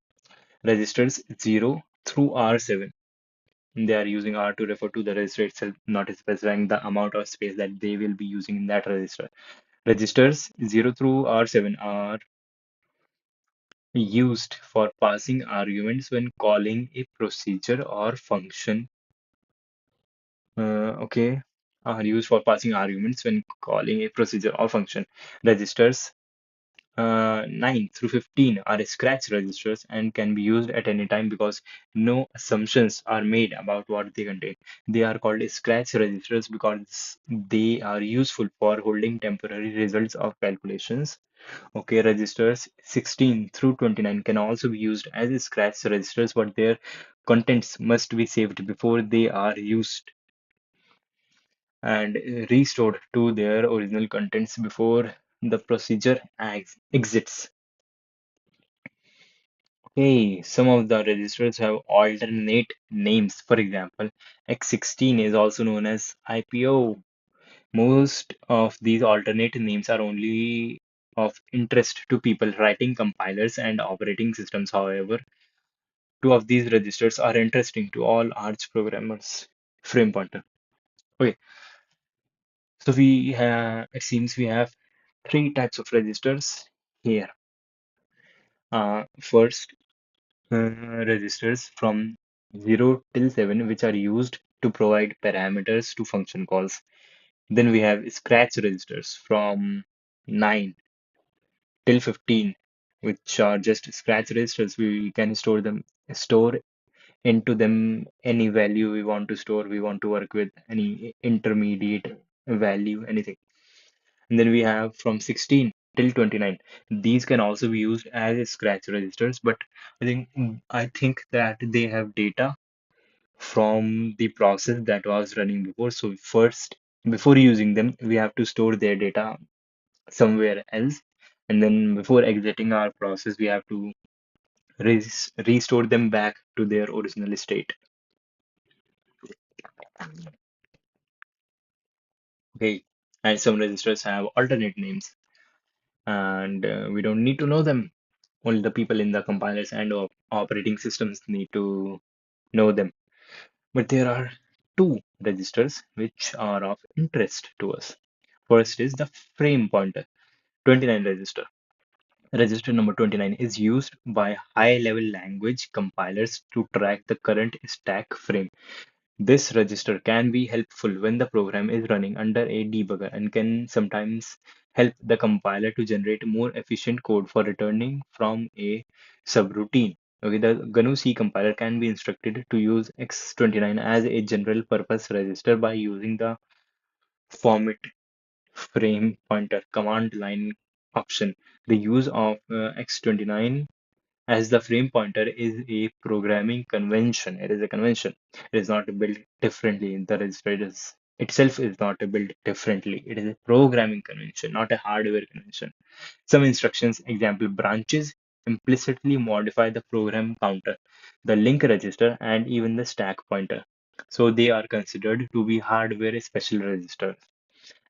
Registers 0 through R7. They are using R to refer to the register itself, not specifying the amount of space that they will be using in that register. Registers 0 through R7 are used for passing arguments when calling a procedure or function. Okay, are used for passing arguments when calling a procedure or function. Registers 9 through 15 are scratch registers and can be used at any time because no assumptions are made about what they contain. They are called scratch registers because they are useful for holding temporary results of calculations. Okay, registers 16 through 29 can also be used as scratch registers, but their contents must be saved before they are used and restored to their original contents before the procedure exits. Okay, some of the registers have alternate names. For example, X16 is also known as IPO. Most of these alternate names are only of interest to people writing compilers and operating systems. However, two of these registers are interesting to all Arch programmers. Frame pointer. Okay, so we have, it seems we have three types of registers here. First, registers from 0 till 7, which are used to provide parameters to function calls. Then we have scratch registers from 9 till 15, which are just scratch registers. We can store into them any value we want to store. We want to work with any intermediate value, anything. And then we have from 16 till 29. These can also be used as scratch registers, but I think that they have data from the process that was running before. So first, before using them, we have to store their data somewhere else. And then before exiting our process, we have to restore them back to their original state. Okay. And some registers have alternate names, and we don't need to know them. Only the people in the compilers and operating systems need to know them. But there are two registers which are of interest to us. First is the frame pointer, 29 register. Register number 29 is used by high-level language compilers to track the current stack frame. This register can be helpful when the program is running under a debugger and can sometimes help the compiler to generate more efficient code for returning from a subroutine. Okay, the GNU-C compiler can be instructed to use X29 as a general purpose register by using the format frame pointer command line option. The use of X29 as the frame pointer is a programming convention. It is a convention. It is not built differently. The register itself is not built differently. It is a programming convention, not a hardware convention. Some instructions, example branches, implicitly modify the program counter, the link register, and even the stack pointer. So they are considered to be hardware special registers.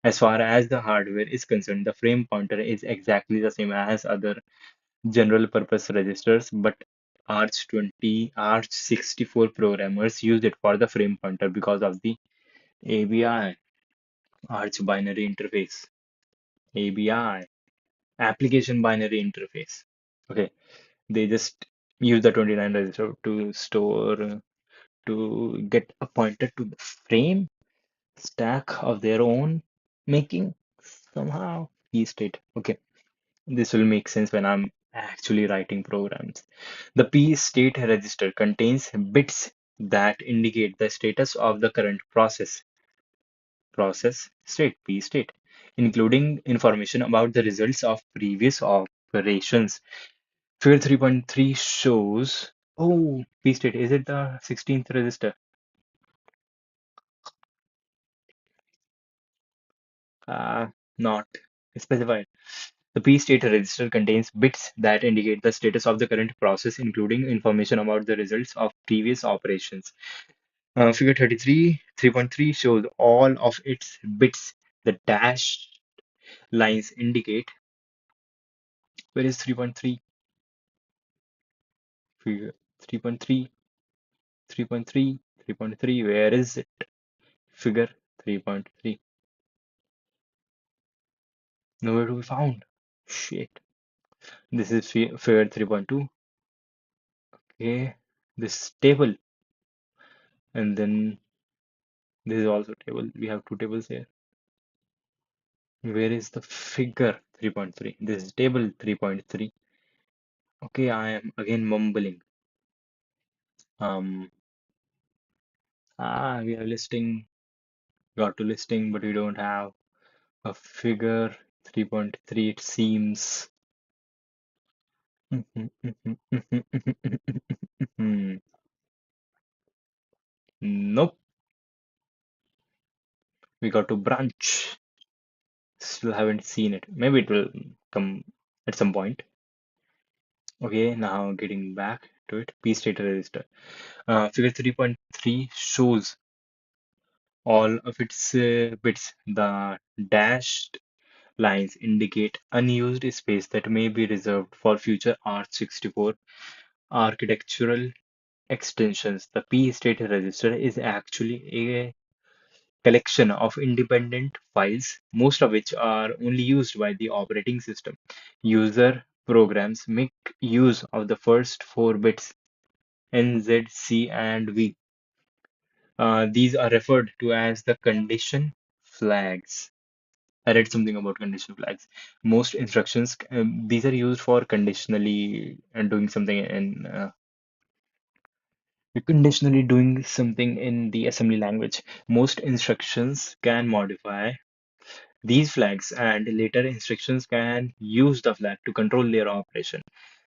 As far as the hardware is concerned, the frame pointer is exactly the same as other general purpose registers, but AArch64 programmers use it for the frame pointer because of the ABI, Arch binary interface, ABI, application binary interface. Okay, they just use the 29 register to store, to get a pointer to the frame stack of their own making somehow. P state. Okay, this will make sense when I'm actually writing programs. The P state register contains bits that indicate the status of the current process state, P state, including information about the results of previous operations. Figure 3.3 shows, oh, P state, is it the 16th register? Not specified. The P-state register contains bits that indicate the status of the current process, including information about the results of previous operations. Figure 33, 3.3 shows all of its bits. The dashed lines indicate where is 3.3? Figure 3.3, 3.3, 3.3. Where is it? Figure 3.3. Nowhere to be found. Shit. This is figure 3.2. Okay. This table. And then this is also table. We have two tables here. Where is the figure 3.3? This is table 3.3. Okay, I am again mumbling. Um, we are listing, got to listing, but we don't have a figure 3.3, it seems. Nope, we got to branch. Still haven't seen it. Maybe it will come at some point. Okay, now getting back to it. P state register. Figure 3.3 shows all of its bits. The dashed lines indicate unused space that may be reserved for future AArch64 architectural extensions. The P state register is actually a collection of independent files, most of which are only used by the operating system. User programs make use of the first four bits N, Z, C, and V. These are referred to as the condition flags. I read something about condition flags. Most instructions, these are used for conditionally doing something in the assembly language. Most instructions can modify these flags, and later instructions can use the flag to control their operation.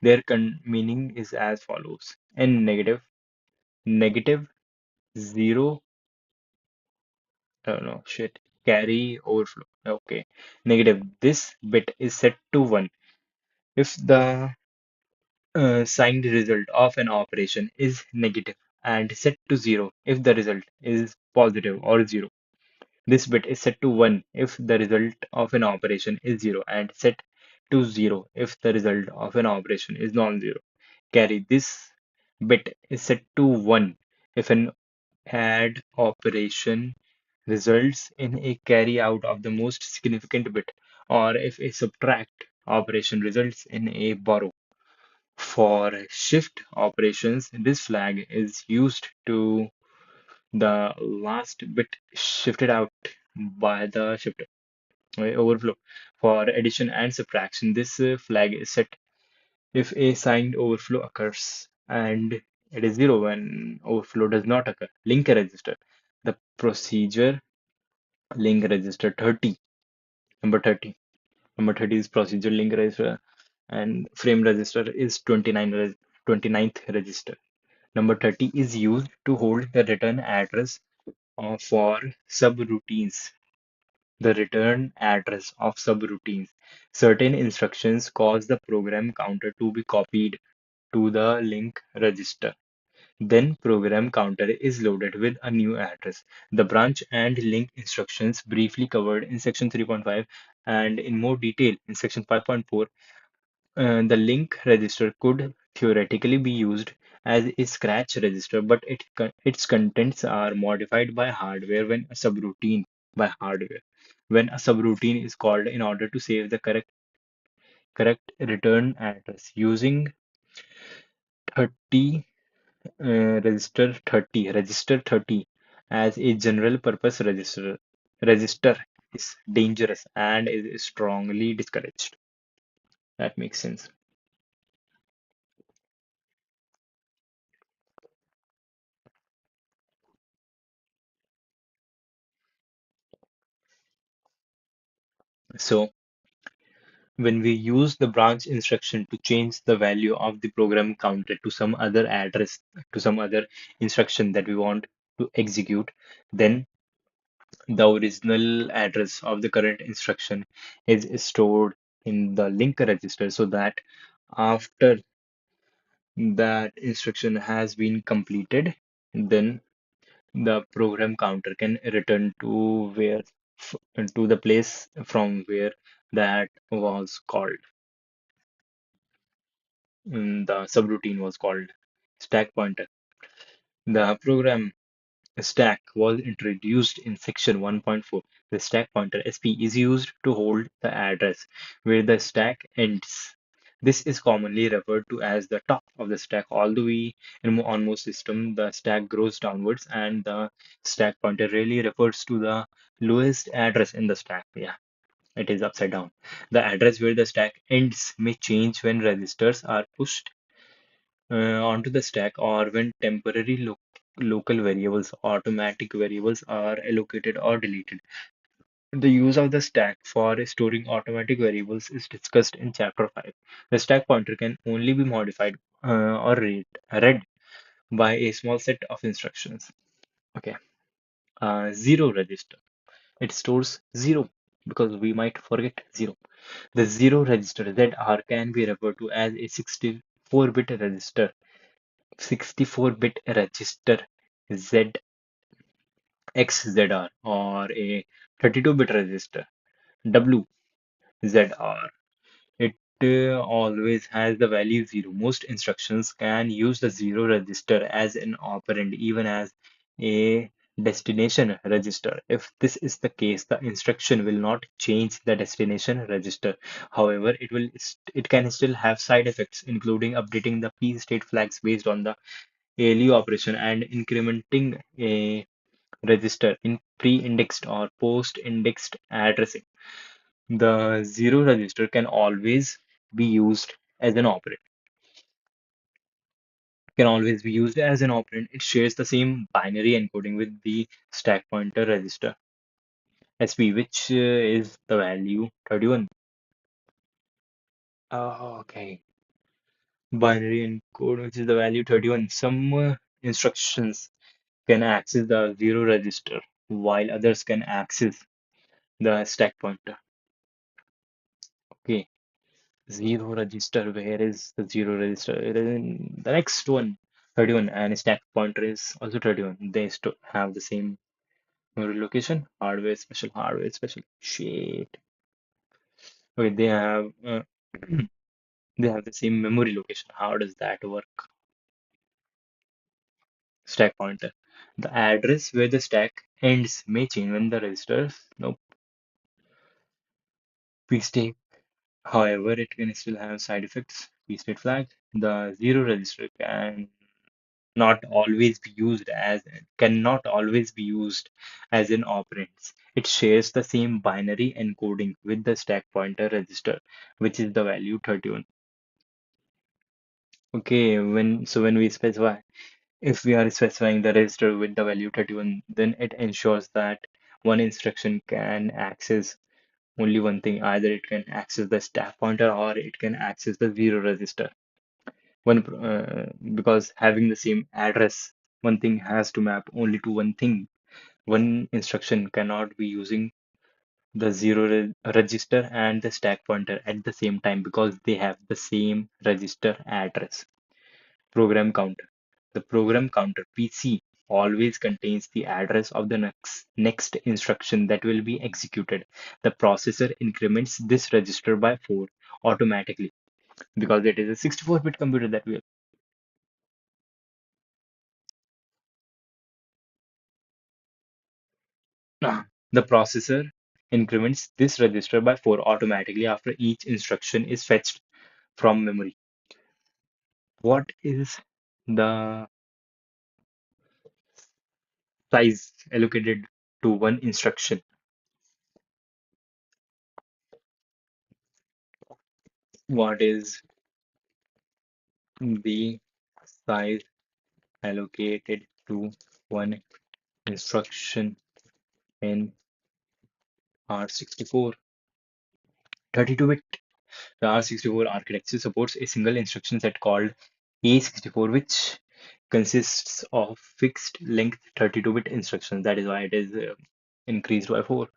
Their meaning is as follows: N negative, negative, zero, oh no, shit, carry, overflow. Okay, negative. This bit is set to 1 if the signed result of an operation is negative, and set to 0 if the result is positive or 0. This bit is set to 1 if the result of an operation is 0, and set to 0 if the result of an operation is non-zero. Carry. This bit is set to 1 if an add operation results in a carry out of the most significant bit, or if a subtract operation results in a borrow. For shift operations, this flag is used to the last bit shifted out by the shifter. Overflow. For addition and subtraction, this flag is set if a signed overflow occurs, and it is 0 when overflow does not occur. Link register. The procedure link register 30, number 30. Number 30 is procedure link register, and frame register is 29th register. Number 30 is used to hold the return address for subroutines. The return address of subroutines. Certain instructions cause the program counter to be copied to the link register. Then program counter is loaded with a new address. The branch and link instructions briefly covered in section 3.5 and in more detail in section 5.4. The link register could theoretically be used as a scratch register, but its contents are modified by hardware when a subroutine by hardware. When a subroutine is called in order to save the correct return address using 30 register 30 as a general purpose register is dangerous and is strongly discouraged. That makes sense. So when we use the branch instruction to change the value of the program counter to some other address, to some other instruction that we want to execute, then the original address of the current instruction is stored in the link register, so that after that instruction has been completed, then the program counter can return to to the place from where that was called. The subroutine was called stack pointer. The program stack was introduced in section 1.4. The stack pointer SP is used to hold the address where the stack ends. This is commonly referred to as the top of the stack. Although on most systems, the stack grows downwards, and the stack pointer really refers to the lowest address in the stack. Yeah. It is upside down. The address where the stack ends may change when registers are pushed onto the stack or when temporary local variables, automatic variables are allocated or deleted. The use of the stack for storing automatic variables is discussed in Chapter 5. The stack pointer can only be modified or read by a small set of instructions. Okay. Zero register. It stores zero because we might forget zero. The zero register ZR can be referred to as a 64-bit register. 64-bit register ZXZR or a 32-bit register WZR. It always has the value 0. Most instructions can use the 0 register as an operand, even as a destination register. If this is the case, the instruction will not change the destination register. However, it can still have side effects, including updating the P state flags based on the ALU operation and incrementing a register in pre-indexed or post-indexed addressing. The zero register can always be used as an operand. Can always be used as an operand. It shares the same binary encoding with the stack pointer register SP, which is the value 31. Okay. Binary encode, which is the value 31. Some instructions can access the zero register, while others can access the stack pointer. Okay. Zero register. Where is the zero register? It is in the next one, 31, and stack pointer is also 31. They still have the same memory location. Hardware special, hardware special. Shit. Okay, they have they have the same memory location. How does that work? Stack pointer. The address where the stack ends may change when the registers. Nope. Please take. However, it can still have side effects. P state flag. The zero register not always be used as cannot always be used as an operand. It shares the same binary encoding with the stack pointer register, which is the value 31. Okay, when we specify, if we are specifying the register with the value 31, then it ensures that one instruction can access only one thing. Either it can access the stack pointer or it can access the zero register. Because having the same address, one thing has to map only to one thing. One instruction cannot be using the zero register and the stack pointer at the same time because they have the same register address. Program counter. The program counter PC always contains the address of the next instruction that will be executed. The processor increments this register by 4 automatically because it is a 64-bit computer that we The processor increments this register by 4 automatically after each instruction is fetched from memory. What is the size allocated to one instruction? What is the size allocated to one instruction in AArch64? 32-bit. The AArch64 architecture supports a single instruction set called A64, which consists of fixed length 32-bit instructions. That is why it is increased by 4.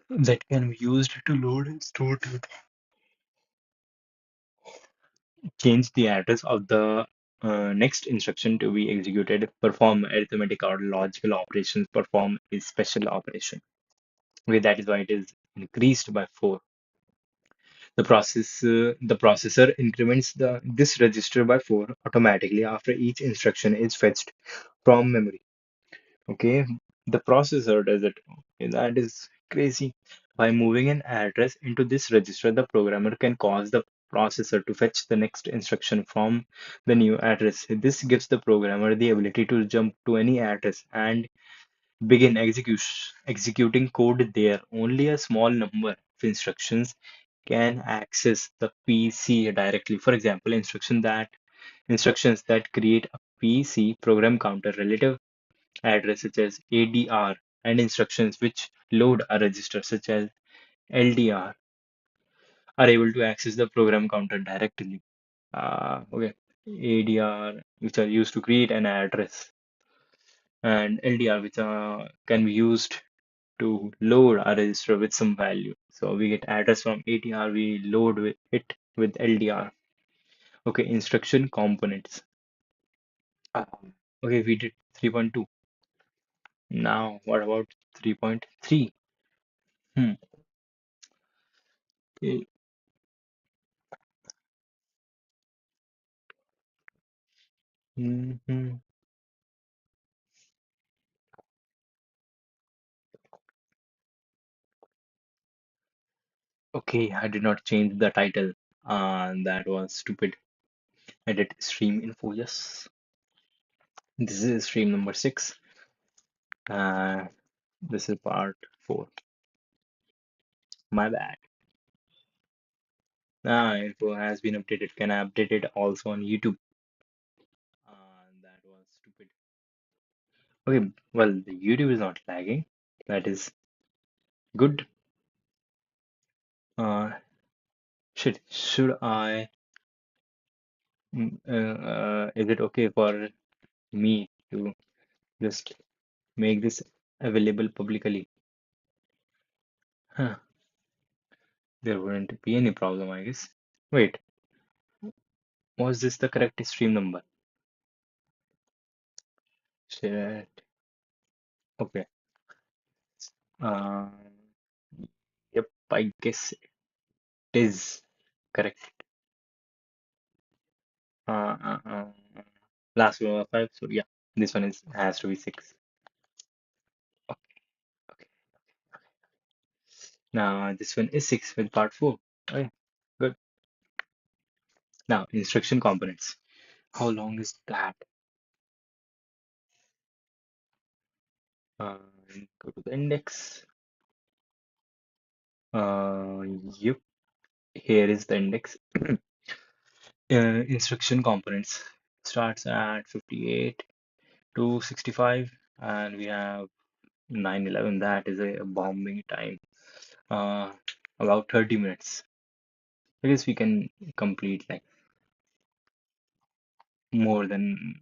That can be used to load, store, change the address of the next instruction to be executed, perform arithmetic or logical operations, perform a special operation. Okay, that is why it is increased by 4. The processor increments this register by 4 automatically after each instruction is fetched from memory. Okay, the processor does it. Okay, that is crazy. By moving an address into this register, the programmer can cause the processor to fetch the next instruction from the new address. This gives the programmer the ability to jump to any address and begin executing code there. Only a small number of instructions can access the PC directly. For example, instructions that create a PC program counter relative address such as ADR and instructions which load a register such as LDR are able to access the program counter directly. Okay. ADR, which are used to create an address, and LDR, which can be used to load a register with some value. So we get address from ADR, we load it with LDR. Okay, instruction components. Uh, okay, we did 3.2. Now, what about 3.3? Hmm. Okay. Mhm. Okay, I did not change the title. That was stupid. Edit stream info. Yes, this is stream number 6. Uh, this is part 4. My bad. Info has been updated. Can I update it also on YouTube? That was stupid. Okay, well, the YouTube is not lagging. That is good. Uh, should I? Is it okay for me to just make this available publicly? Huh, there wouldn't be any problem, I guess. Wait, was this the correct stream number? Shit. Okay. Uh, yep, I guess it is correct. Uh, uh, uh, last one was 5, so yeah, this one is has to be 6. Okay, okay. Now this one is 6 with part 4. Okay, good. Now instruction components. How long is that? Uh, Go to the index. Uh, yep, here is the index. Instruction components starts at 58 to 65, and we have 911. That is a bombing time. Uh, about 30 minutes. I guess we can complete like more than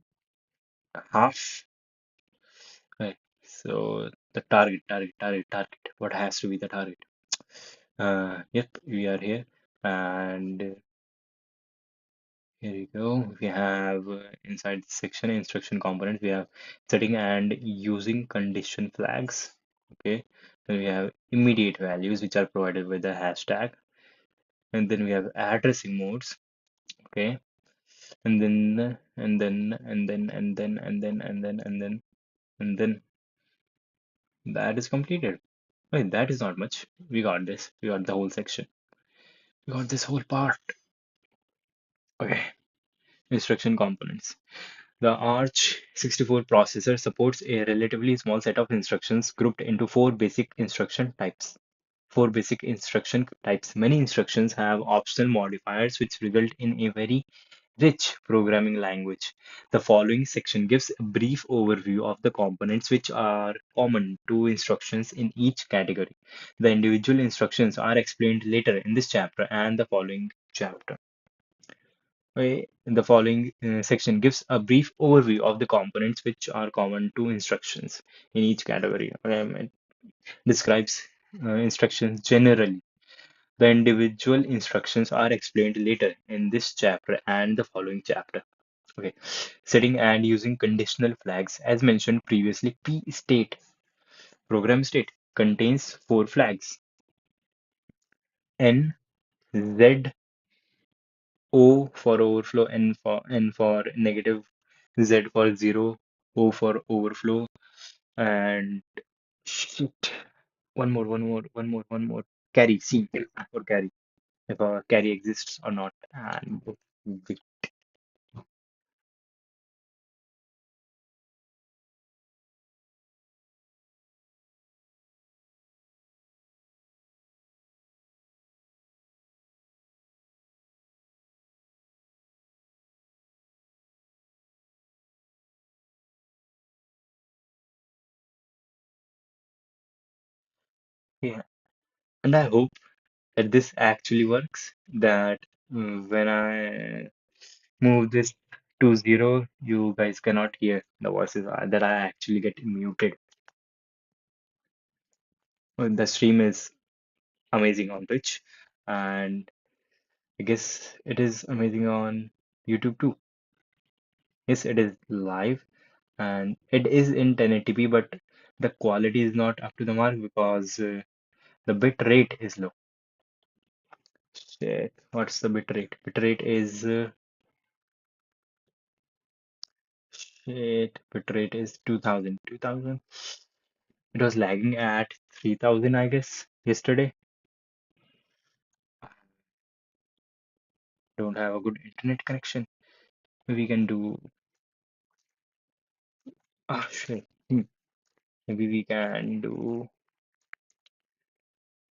half. Right. So the target. What has to be the target? Yep, we are here, and here we go. We have inside the section instruction components, we have setting and using condition flags. Okay. Then we have immediate values which are provided with the hashtag, and then we have addressing modes. Okay. And then that is completed. Wait, that is not much. We got this. We got the whole section. We got this whole part. Okay. Instruction components. The AArch64 processor supports a relatively small set of instructions grouped into four basic instruction types. Many instructions have optional modifiers which result in a very rich programming language. The following section gives a brief overview of the components which are common to instructions in each category. The individual instructions are explained later in this chapter and the following chapter. The following section gives a brief overview of the components which are common to instructions in each category. It describes instructions generally. The individual instructions are explained later in this chapter and the following chapter. Okay, setting and using conditional flags. As mentioned previously, P state, program state, contains four flags: N, Z, O for overflow, N for negative, Z for zero, O for overflow, and shit. One more. Carry, C for carry, if a carry exists or not. And Yeah. And I hope that this actually works, that when I move this to zero, you guys cannot hear the voices, that I actually get muted. The stream is amazing on Twitch, and I guess it is amazing on YouTube too. Yes, it is live and it is in 1080p, but the quality is not up to the mark because the bit rate is low. Shit, what's the bit rate? Bit rate is bit rate is 2000. 2000. It was lagging at 3000, I guess, yesterday. Don't have a good internet connection. We can do. Ah, shit. Maybe we can do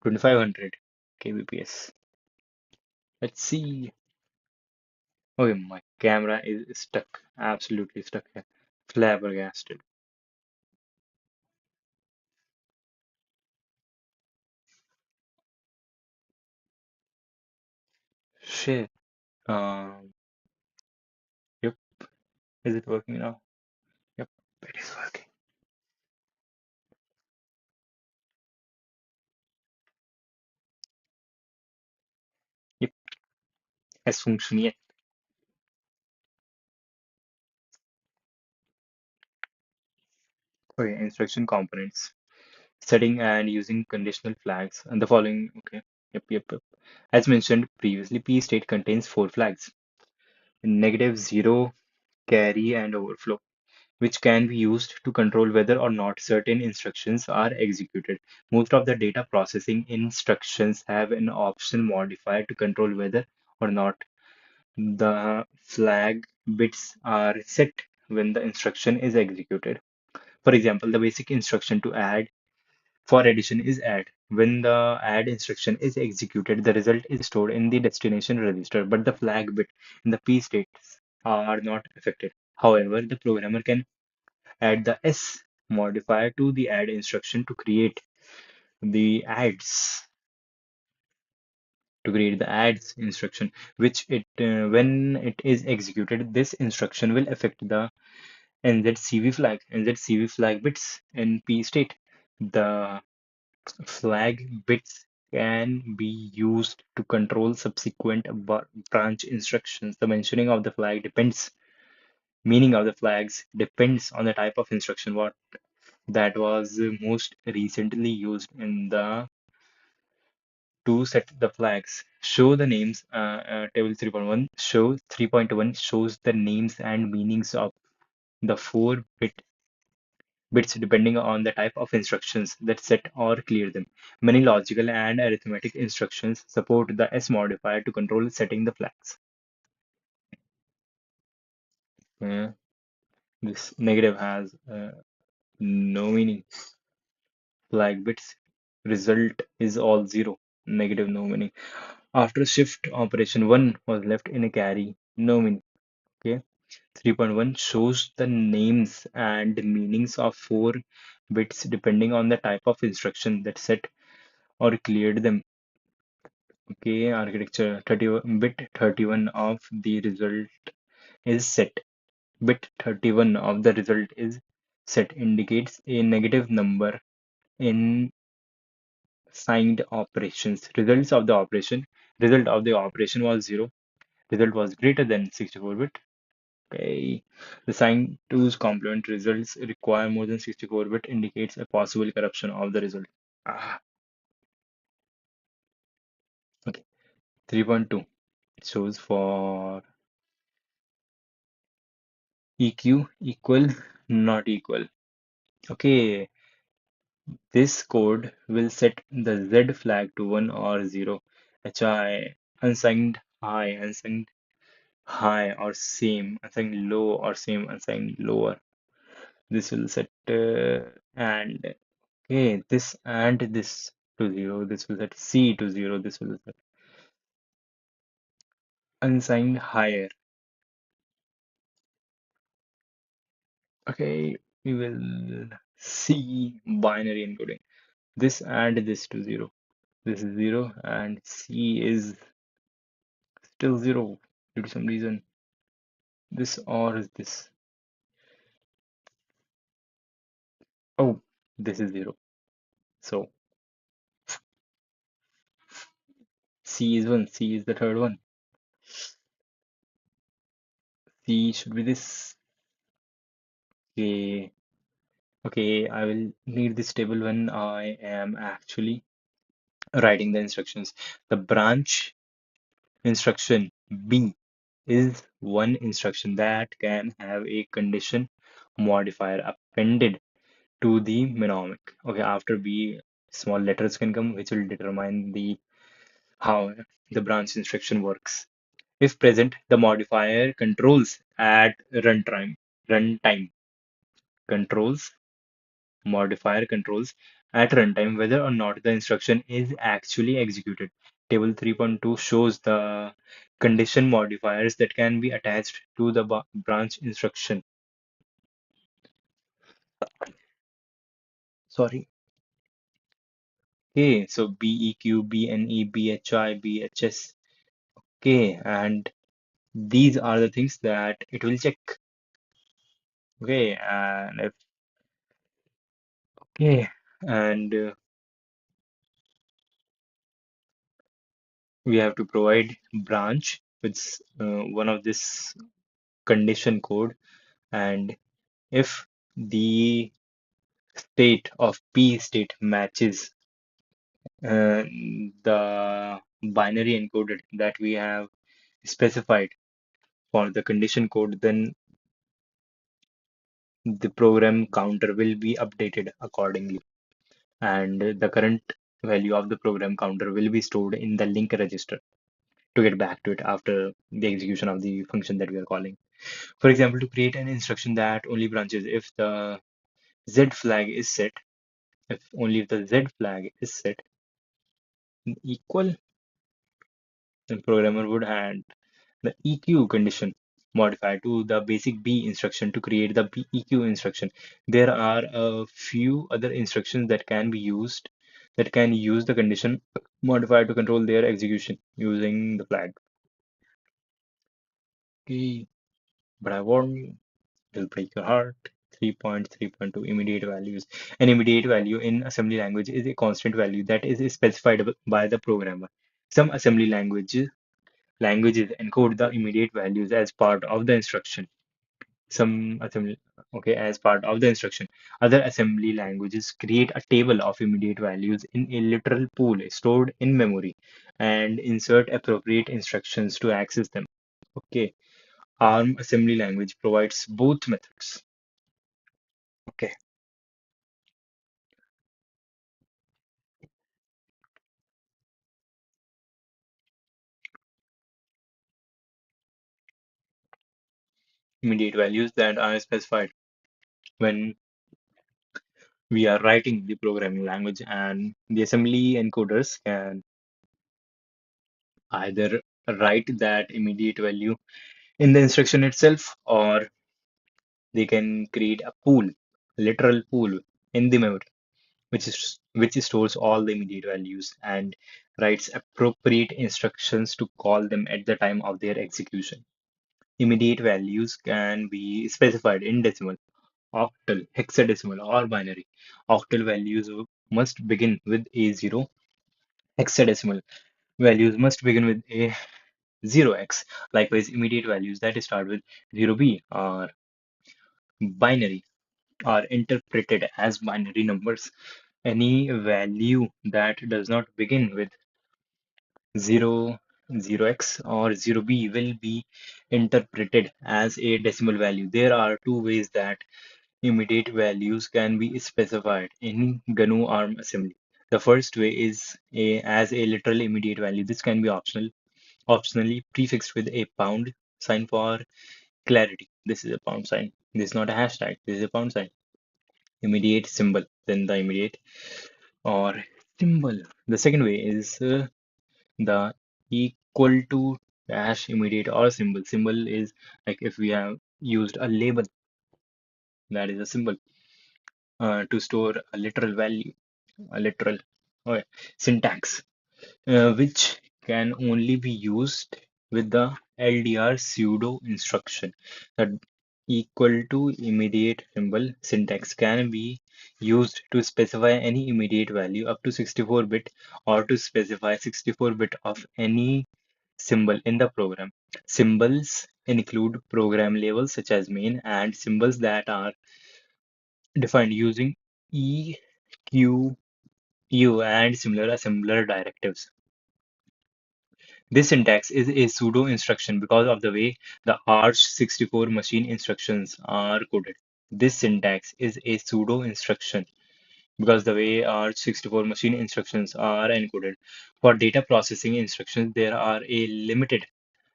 2500 kbps. Let's see. Okay, my camera is stuck. Absolutely stuck here. Flabbergasted. Shit. Um, yep. Is it working now? Yep, it is working. Yep, es funktioniert. Okay, instruction components. Setting and using conditional flags and the following. Okay. Yep. As mentioned previously, P state contains four flags: negative, zero, carry, and overflow, which can be used to control whether or not certain instructions are executed. Most of the data processing instructions have an option modifier to control whether or not the flag bits are set when the instruction is executed. For example, the basic instruction to add for addition is add. When the add instruction is executed, the result is stored in the destination register, but the flag bit in the P states are not affected. However, the programmer can add the S modifier to the add instruction the adds to create the adds instruction, which when it is executed, this instruction will affect the NZCV flag bits in P state. The flag bits can be used to control subsequent branch instructions. The mentioning of the flag depends meaning of the flags depends on the type of instruction what that was most recently used in the to set the flags. Show the names. Table 3.1 show 3.1 shows the names and meanings of the four bits depending on the type of instructions that set or clear them. Many logical and arithmetic instructions support the S modifier to control setting the flags. Uh, this negative has no meaning. Flag bits result is all zero. Negative, no meaning. After shift operation, 1 was left in a carry, no meaning. Okay. 3.1 shows the names and meanings of four bits depending on the type of instruction that set or cleared them. Okay, architecture 31 bit 31 of the result is set. Bit 31 of the result is set indicates a negative number in signed operations. Result of the operation was 0. Result was greater than 64 bit. Okay. The signed two's complement results require more than 64 bit indicates a possible corruption of the result. Ah, okay. 3.2. It shows for EQ equal, not equal. Okay, this code will set the Z flag to 1 or 0. HI, unsigned high, unsigned high or same, unsigned low or same, unsigned lower. This will set and okay, this and this to 0. This will set C to 0. This will set unsigned higher. Okay, we will see binary encoding. this and this to 0. This is 0 and C is still 0 due to some reason. This or is this? Oh, this is 0. So C is 1. C is the third one. C should be this. Okay. Okay, I will need this table when I am actually writing the instructions. The branch instruction B is one instruction that can have a condition modifier appended to the mnemonic. Okay, after B, small letters can come, which will determine the how the branch instruction works. If present, the modifier controls at runtime. Runtime controls modifier controls at runtime whether or not the instruction is actually executed. Table 3.2 shows the condition modifiers that can be attached to the branch instruction. Sorry. Okay, so BEQ, BNE, BHI, BHS. Okay, and these are the things that it will check. Okay, and if okay, and we have to provide branch with one of this condition code, and if the state of P state matches the binary encoded that we have specified for the condition code, then the program counter will be updated accordingly, and the current value of the program counter will be stored in the link register to get back to it after the execution of the function that we are calling. For example, to create an instruction that only branches if the Z flag is set, if only if the Z flag is set equal, then programmer would add the EQ condition modifier to the basic B instruction to create the EQ instruction. There are a few other instructions that can be used that can use the condition modifier to control their execution using the flag. Okay, but I warn you, it'll break your heart. 3.3.2 immediate values. An immediate value in assembly language is a constant value that is specified by the programmer. Some assembly languages encode the immediate values as part of the instruction. Some assembly, okay, as part of the instruction. Other assembly languages create a table of immediate values in a literal pool stored in memory and insert appropriate instructions to access them. Okay, ARM assembly language provides both methods. Okay, immediate values that are specified when we are writing the programming language, and the assembly encoders can either write that immediate value in the instruction itself, or they can create a pool, literal pool in the memory, which stores all the immediate values and writes appropriate instructions to call them at the time of their execution. Immediate values can be specified in decimal, octal, hexadecimal, or binary. Octal values must begin with A0. Hexadecimal values must begin with a 0x. Likewise, immediate values that start with 0b are binary, are interpreted as binary numbers. Any value that does not begin with 0, 0x or 0b will be interpreted as a decimal value. There are two ways that immediate values can be specified in GNU ARM assembly. The first way is as a literal immediate value. This can be optionally prefixed with a pound sign for clarity. This is a pound sign. This is not a hashtag. This is a pound sign. Immediate symbol, then the immediate or symbol. The second way is the equal to dash immediate or symbol. Symbol is like if we have used a label, that is a symbol to store a literal value. a literal okay, syntax, which can only be used with the LDR pseudo instruction. The equal to immediate symbol syntax can be used to specify any immediate value up to 64-bit or to specify 64-bit of any symbol in the program. Symbols include program labels such as main and symbols that are defined using E, Q, U, and similar assembler directives. This syntax is a pseudo instruction because of the way the AArch64 machine instructions are coded. This syntax is a pseudo instruction because the way AArch64 machine instructions are encoded. For data processing instructions, there are a limited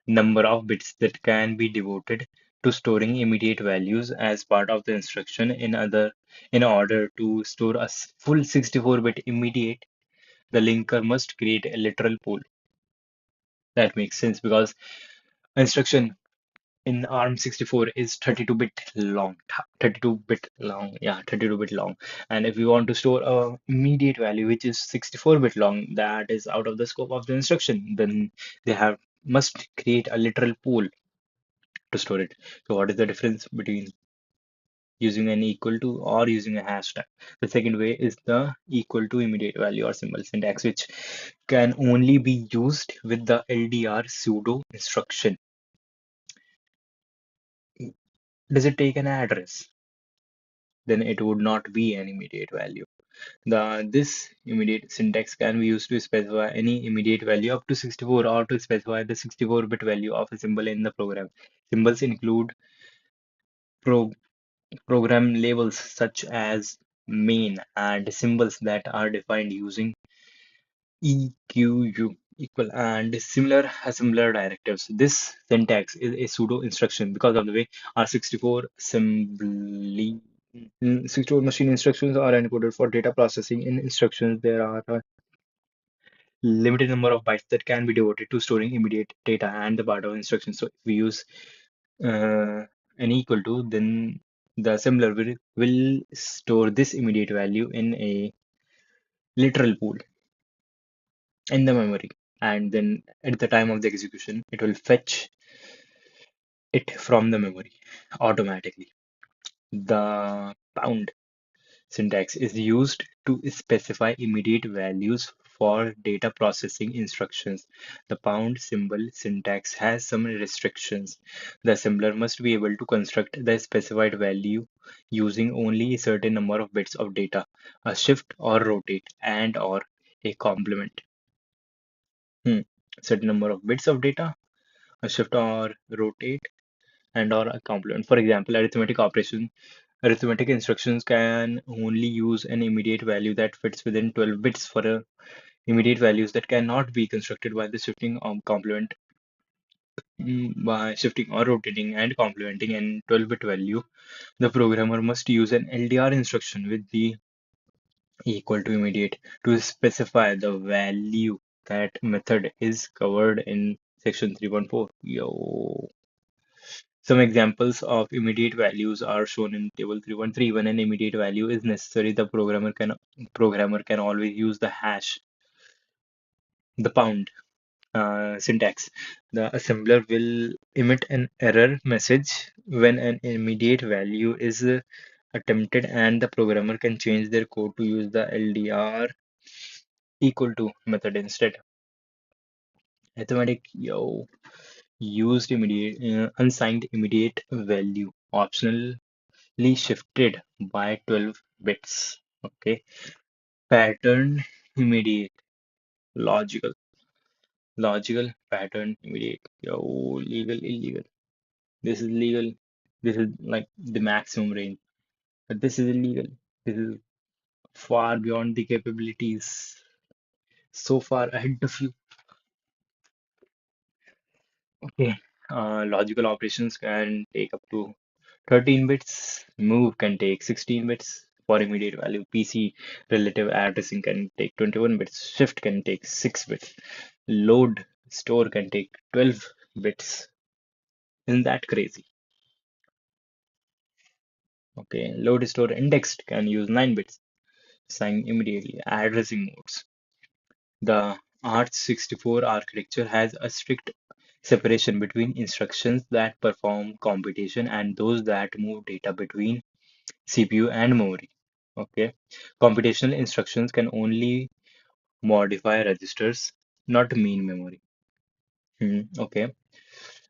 number of bits that can be devoted to storing immediate values as part of the instruction. In order to store a full 64-bit immediate, the linker must create a literal pool. That makes sense because instruction in ARM64 is 32-bit long, 32-bit long, yeah, 32-bit long. And if we want to store a immediate value which is 64-bit long, that is out of the scope of the instruction. Then they have must create a literal pool to store it. So what is the difference between using an equal to or using a hashtag? The second way is the equal to immediate value or symbol syntax, which can only be used with the LDR pseudo instruction. Does it take an address? Then it would not be an immediate value. This immediate syntax can be used to specify any immediate value up to 64 or to specify the 64-bit value of a symbol in the program. Symbols include pro program labels such as main and symbols that are defined using EQU equal and similar assembler directives. This syntax is a pseudo instruction because of the way R64 assembly 64 machine instructions are encoded for data processing. In instructions, there are a limited number of bytes that can be devoted to storing immediate data and the part of instructions. So if we use uh, an equal to, then the assembler will store this immediate value in a literal pool in the memory. And then at the time of the execution, it will fetch it from the memory automatically. The pound syntax is used to specify immediate values for data processing instructions. The pound symbol syntax has some restrictions. The assembler must be able to construct the specified value using only a certain number of bits of data, a shift or rotate, and or a complement. Hmm. Certain number of bits of data, a shift or rotate, and or a complement. For example, arithmetic instructions can only use an immediate value that fits within 12 bits for immediate values that cannot be constructed by the shifting complement by shifting or rotating and complementing an 12-bit value. The programmer must use an LDR instruction with the equal to immediate to specify the value. That method is covered in section 3.4. Yo. Some examples of immediate values are shown in table 3.3. When an immediate value is necessary, the programmer can always use the hash, the pound syntax. The assembler will emit an error message when an immediate value is attempted, and the programmer can change their code to use the LDR equal to method instead. Arithmetic used immediate unsigned immediate value optionally shifted by 12 bits. Okay, pattern immediate logical pattern immediate. Legal illegal. This is legal. This is like the maximum range, but this is illegal. This is far beyond the capabilities. So far ahead of you. Okay. Logical operations can take up to 13 bits. Move can take 16 bits for immediate value. PC relative addressing can take 21 bits. Shift can take 6 bits. Load store can take 12 bits. Isn't that crazy? Okay. Load store indexed can use 9 bits. Sign immediately. Addressing modes. The AArch64 architecture has a strict separation between instructions that perform computation and those that move data between CPU and memory. Okay. Computational instructions can only modify registers, not mean memory. Okay.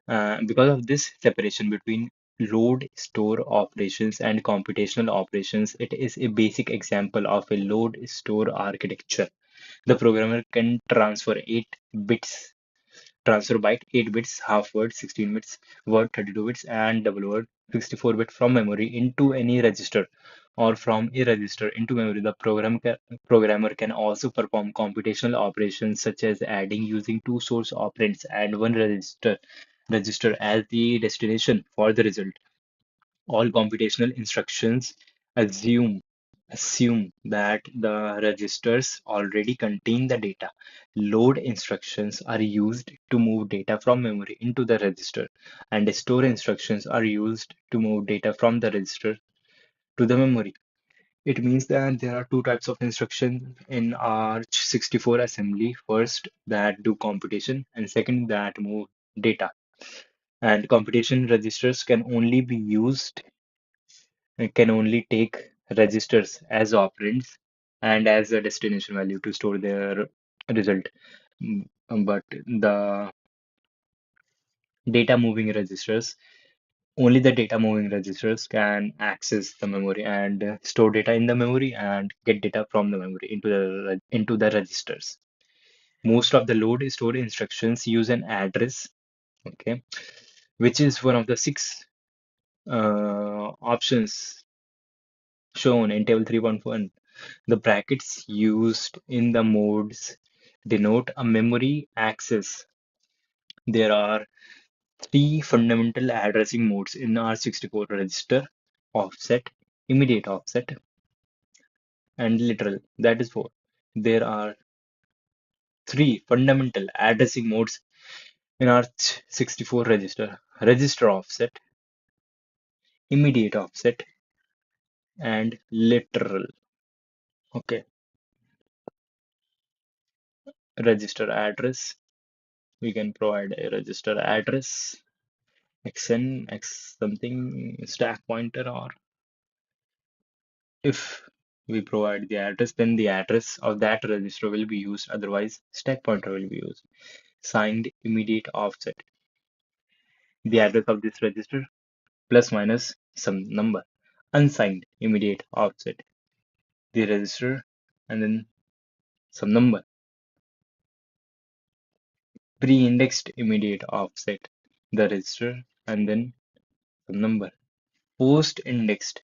Because of this separation between load store operations and computational operations, it is a basic example of a load store architecture. The programmer can transfer byte 8 bits, half word 16 bits, word 32 bits, and double word 64 bit from memory into any register or from a register into memory. The programmer can also perform computational operations such as adding using two source operands and one register as the destination for the result. All computational instructions assume assume that the registers already contain the data. Load instructions are used to move data from memory into the register, and store instructions are used to move data from the register to the memory. It means that there are two types of instructions in AArch64 assembly. First, that do computation, and second, that move data. And computation registers can only take registers as operands and as a destination value to store their result. But the data moving registers, only the data moving registers can access the memory and store data in the memory and get data from the memory into the registers. Most of the load store instructions use an address, okay, which is one of the six options shown in table 3.1. The brackets used in the modes denote a memory access. There are three fundamental addressing modes in R64: register, offset, immediate offset, and literal. That is four. There are three fundamental addressing modes in R64: register offset, immediate offset, and literal. Okay, register address. We can provide a register address xn x something stack pointer, or if we provide the address, then the address of that register will be used, otherwise stack pointer will be used. Signed immediate offset, the address of this register plus minus some number. Unsigned immediate offset, the register and then some number. Pre-indexed immediate offset, the register and then some number. Post-indexed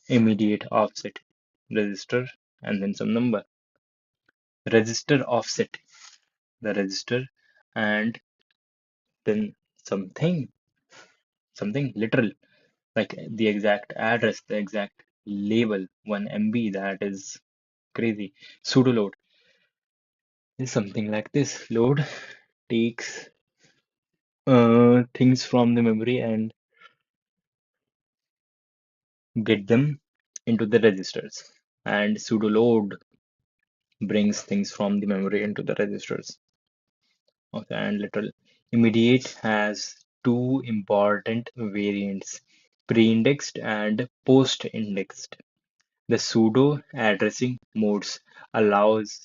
immediate offset, register and then some number. Register offset, the register and then something, something literal, like the exact address, the exact label, 1 MB. That is crazy. Pseudo load is something like this. Load takes things from the memory and get them into the registers. And pseudo load brings things from the memory into the registers. Okay, and literal. Immediate has two important variants, pre-indexed and post-indexed. The pseudo addressing allows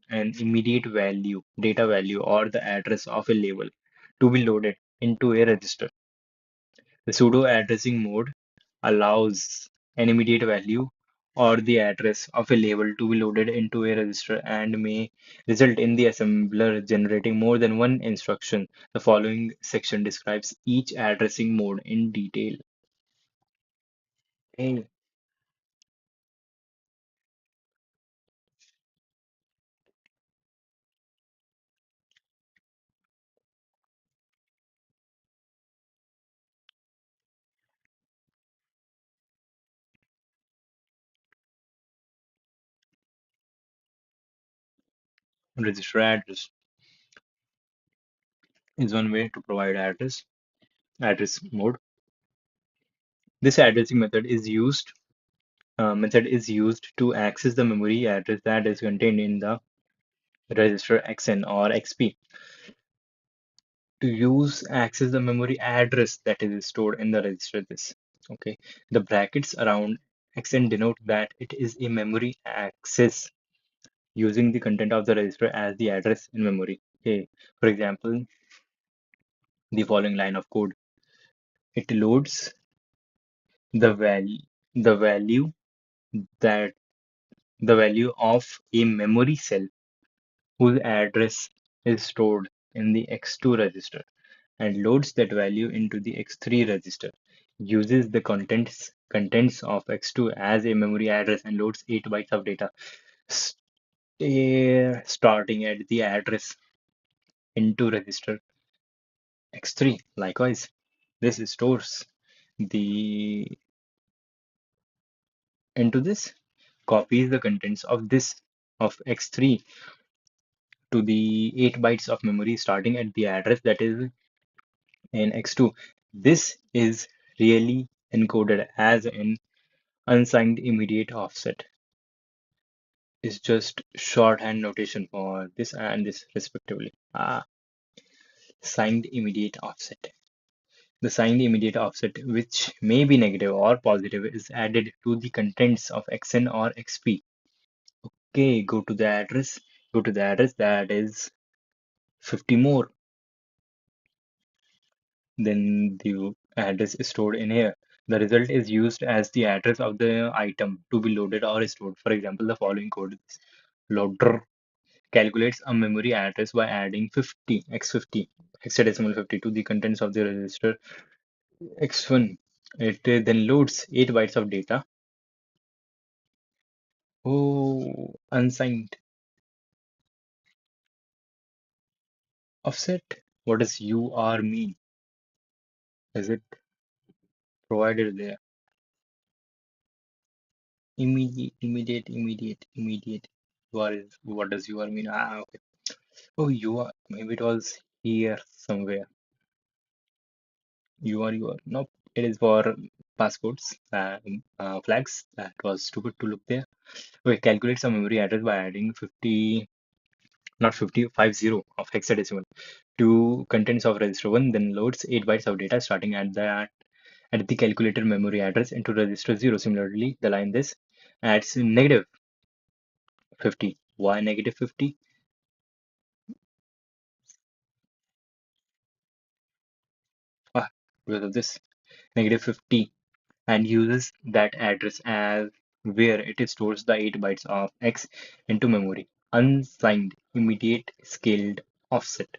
an immediate value, data value, or the address of a label to be loaded into a register. The pseudo addressing mode allows an immediate value or the address of a label to be loaded into a register and may result in the assembler generating more than one instruction. The following section describes each addressing mode in detail. Okay, register address is one way to provide address mode. This addressing method is used method is used to access the memory address that is contained in the register XN or XP. To use access the memory address that is stored in the register this. Okay, the brackets around XN denote that it is a memory access using the content of the register as the address in memory. Okay, for example, the following line of code. It loads the value that the value of a memory cell whose address is stored in the X2 register and loads that value into the X3 register, uses the contents of X2 as a memory address and loads 8 bytes of data starting at the address into register X3. Likewise, this stores the into this copies the contents of this of X3 to the 8 bytes of memory starting at the address that is in X2. This is really encoded as an unsigned immediate offset. Is just shorthand notation for this and this respectively. Signed immediate offset. The signed immediate offset, which may be negative or positive, is added to the contents of XN or XP. Okay, go to the address that is 50 more than the address is stored in here. The result is used as the address of the item to be loaded or stored. For example, the following code is loader calculates a memory address by adding 50 x50 hexadecimal 50 to the contents of the register x1. It then loads 8 bytes of data. Oh, unsigned offset. What does UR mean? Is it provided there? Immediate. What does UR mean? Okay. Oh, UR. Maybe it was here somewhere. UR. Nope. It is for passcodes, flags. That was stupid to look there. Okay, calculate some memory address by adding 50, not 50, 50 of hexadecimal to contents of register 1, then loads 8 bytes of data starting at the calculated memory address into register 0. Similarly, the line this adds negative 50. Why negative 50? Because of this negative 50 and uses that address as where it stores the 8 bytes of X into memory. Unsigned immediate scaled offset.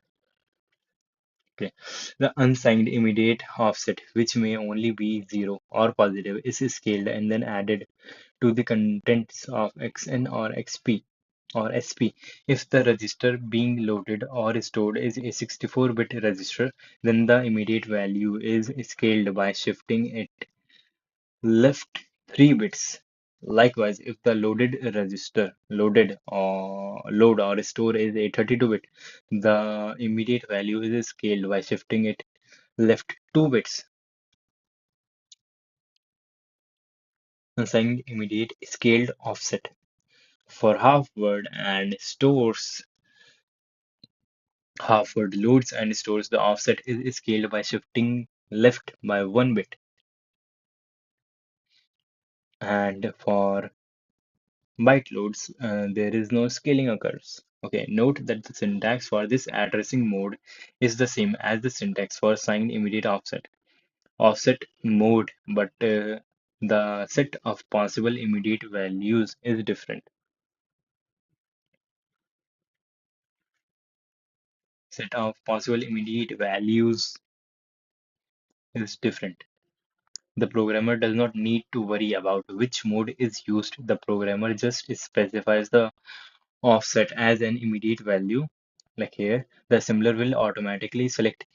Okay. The unsigned immediate offset, which may only be 0 or positive, is scaled and then added to the contents of XN or XP or SP. If the register being loaded or stored is a 64-bit register, then the immediate value is scaled by shifting it left 3 bits. Likewise, if the load or store is a 32-bit, the immediate value is scaled by shifting it left 2 bits. Assigned immediate scaled offset. For half-word and stores, half-word loads and stores, the offset is scaled by shifting left by 1 bit. And for byte loads, there is no scaling occurs. Okay, note that the syntax for this addressing mode is the same as the syntax for signed immediate offset mode, but the set of possible immediate values is different. Set of possible immediate values is different. The programmer does not need to worry about which mode is used. The programmer just specifies the offset as an immediate value. Like here, the assembler will automatically select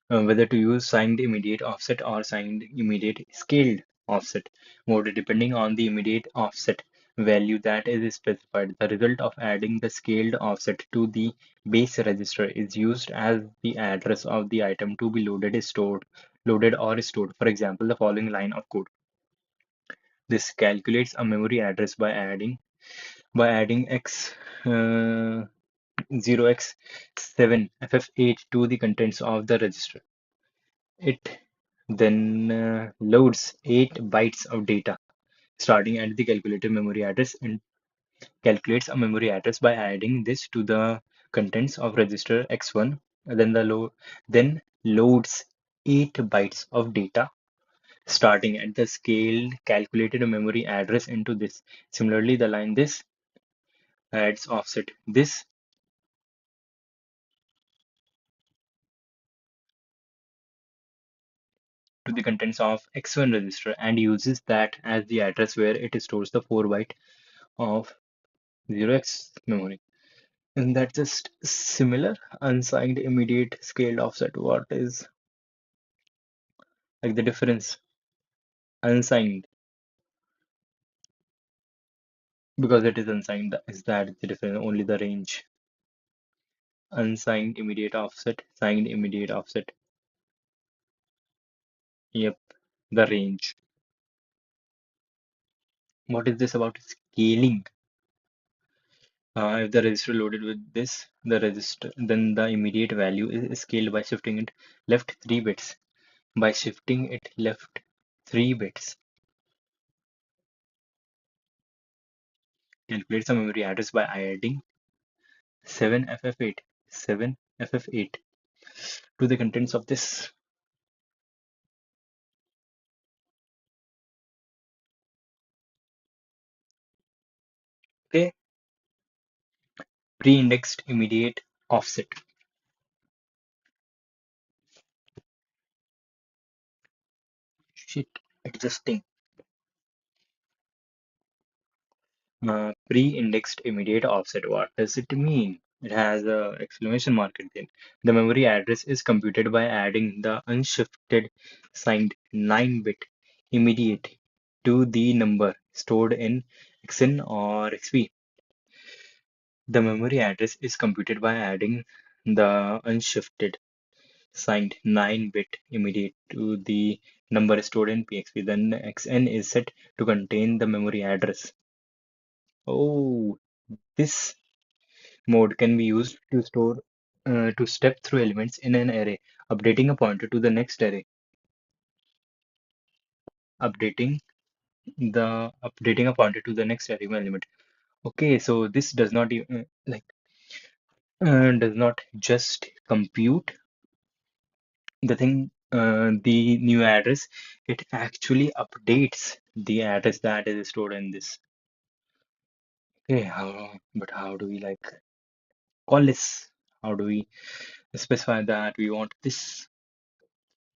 whether to use signed immediate offset or signed immediate scaled offset mode depending on the immediate offset value that is specified. The result of adding the scaled offset to the base register is used as the address of the item to be loaded or stored. For example, the following line of code. This calculates a memory address by adding x 0x7 ff8 to the contents of the register. It then loads 8 bytes of data starting at the calculated memory address and calculates a memory address by adding this to the contents of register x1. Then loads 8 bytes of data starting at the scaled calculated memory address into this. Similarly, the line this adds offset this to the contents of x1 register and uses that as the address where it stores the 4 byte of 0x memory. Isn't that just similar? Unsigned immediate scaled offset. What is like the difference? Unsigned, because it is unsigned, is that the difference? Only the range. Unsigned immediate offset, signed immediate offset. Yep, the range. What is this about scaling? If the register loaded with this, the register, then the immediate value is scaled by shifting it left 3 bits. By shifting it left 3 bits, calculates the memory address by adding 7ff8, 7ff8 to the contents of this. Okay, pre-indexed immediate offset. Shit, adjusting. Pre-indexed immediate offset. What does it mean? It has a exclamation mark at the end. The memory address is computed by adding the unshifted signed 9-bit immediate to the number stored in XN or XP. The memory address is computed by adding the unshifted signed 9-bit immediate to the number stored in PXP. Then XN is set to contain the memory address. Oh, this mode can be used to store to step through elements in an array, updating a pointer to the next array, updating updating a pointer to the next array element. Okay, so this does not even does not just compute the new address, it actually updates the address that is stored in this. Okay, but how do we call this? How do we specify that we want this?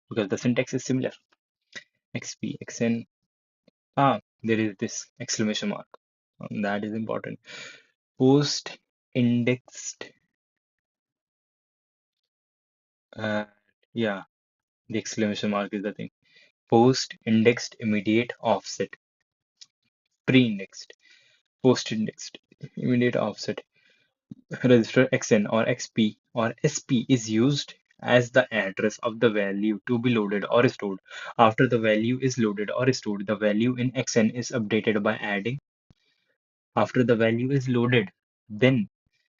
Because the syntax is similar. XP, XN. There is this exclamation mark. That is important. Post indexed. Uh, yeah, the exclamation mark is the thing. Post indexed immediate offset. Pre-indexed. Post indexed immediate offset. Register XN or XP or SP is used as the address of the value to be loaded or stored. After the value is loaded or stored, the value in XN is updated by adding. After the value is loaded, then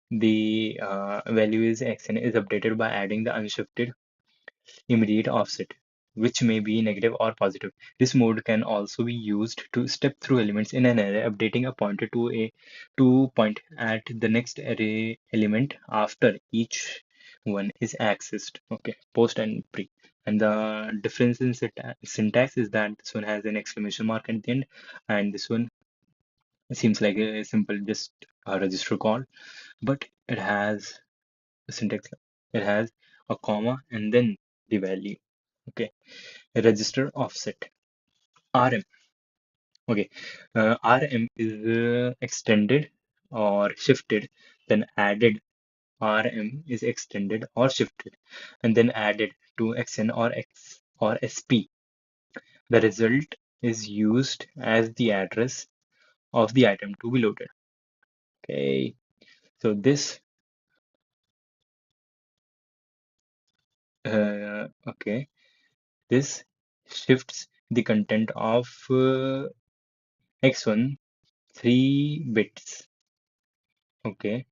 the value is XN is updated by adding the unshifted immediate offset, which may be negative or positive. This mode can also be used to step through elements in an array, updating a pointer to point at the next array element after each one is accessed. Okay, post and pre. And the difference in syntax is that this one has an exclamation mark at the end, and this one seems like a simple just a register call, but it has a syntax. It has a comma and then the value. Okay, register offset RM. Okay, RM is extended or shifted, then added. RM is extended or shifted, and then added to XN or X or SP. The result is used as the address of the item to be loaded. Okay, so okay, this shifts the content of x1 3 bits, okay,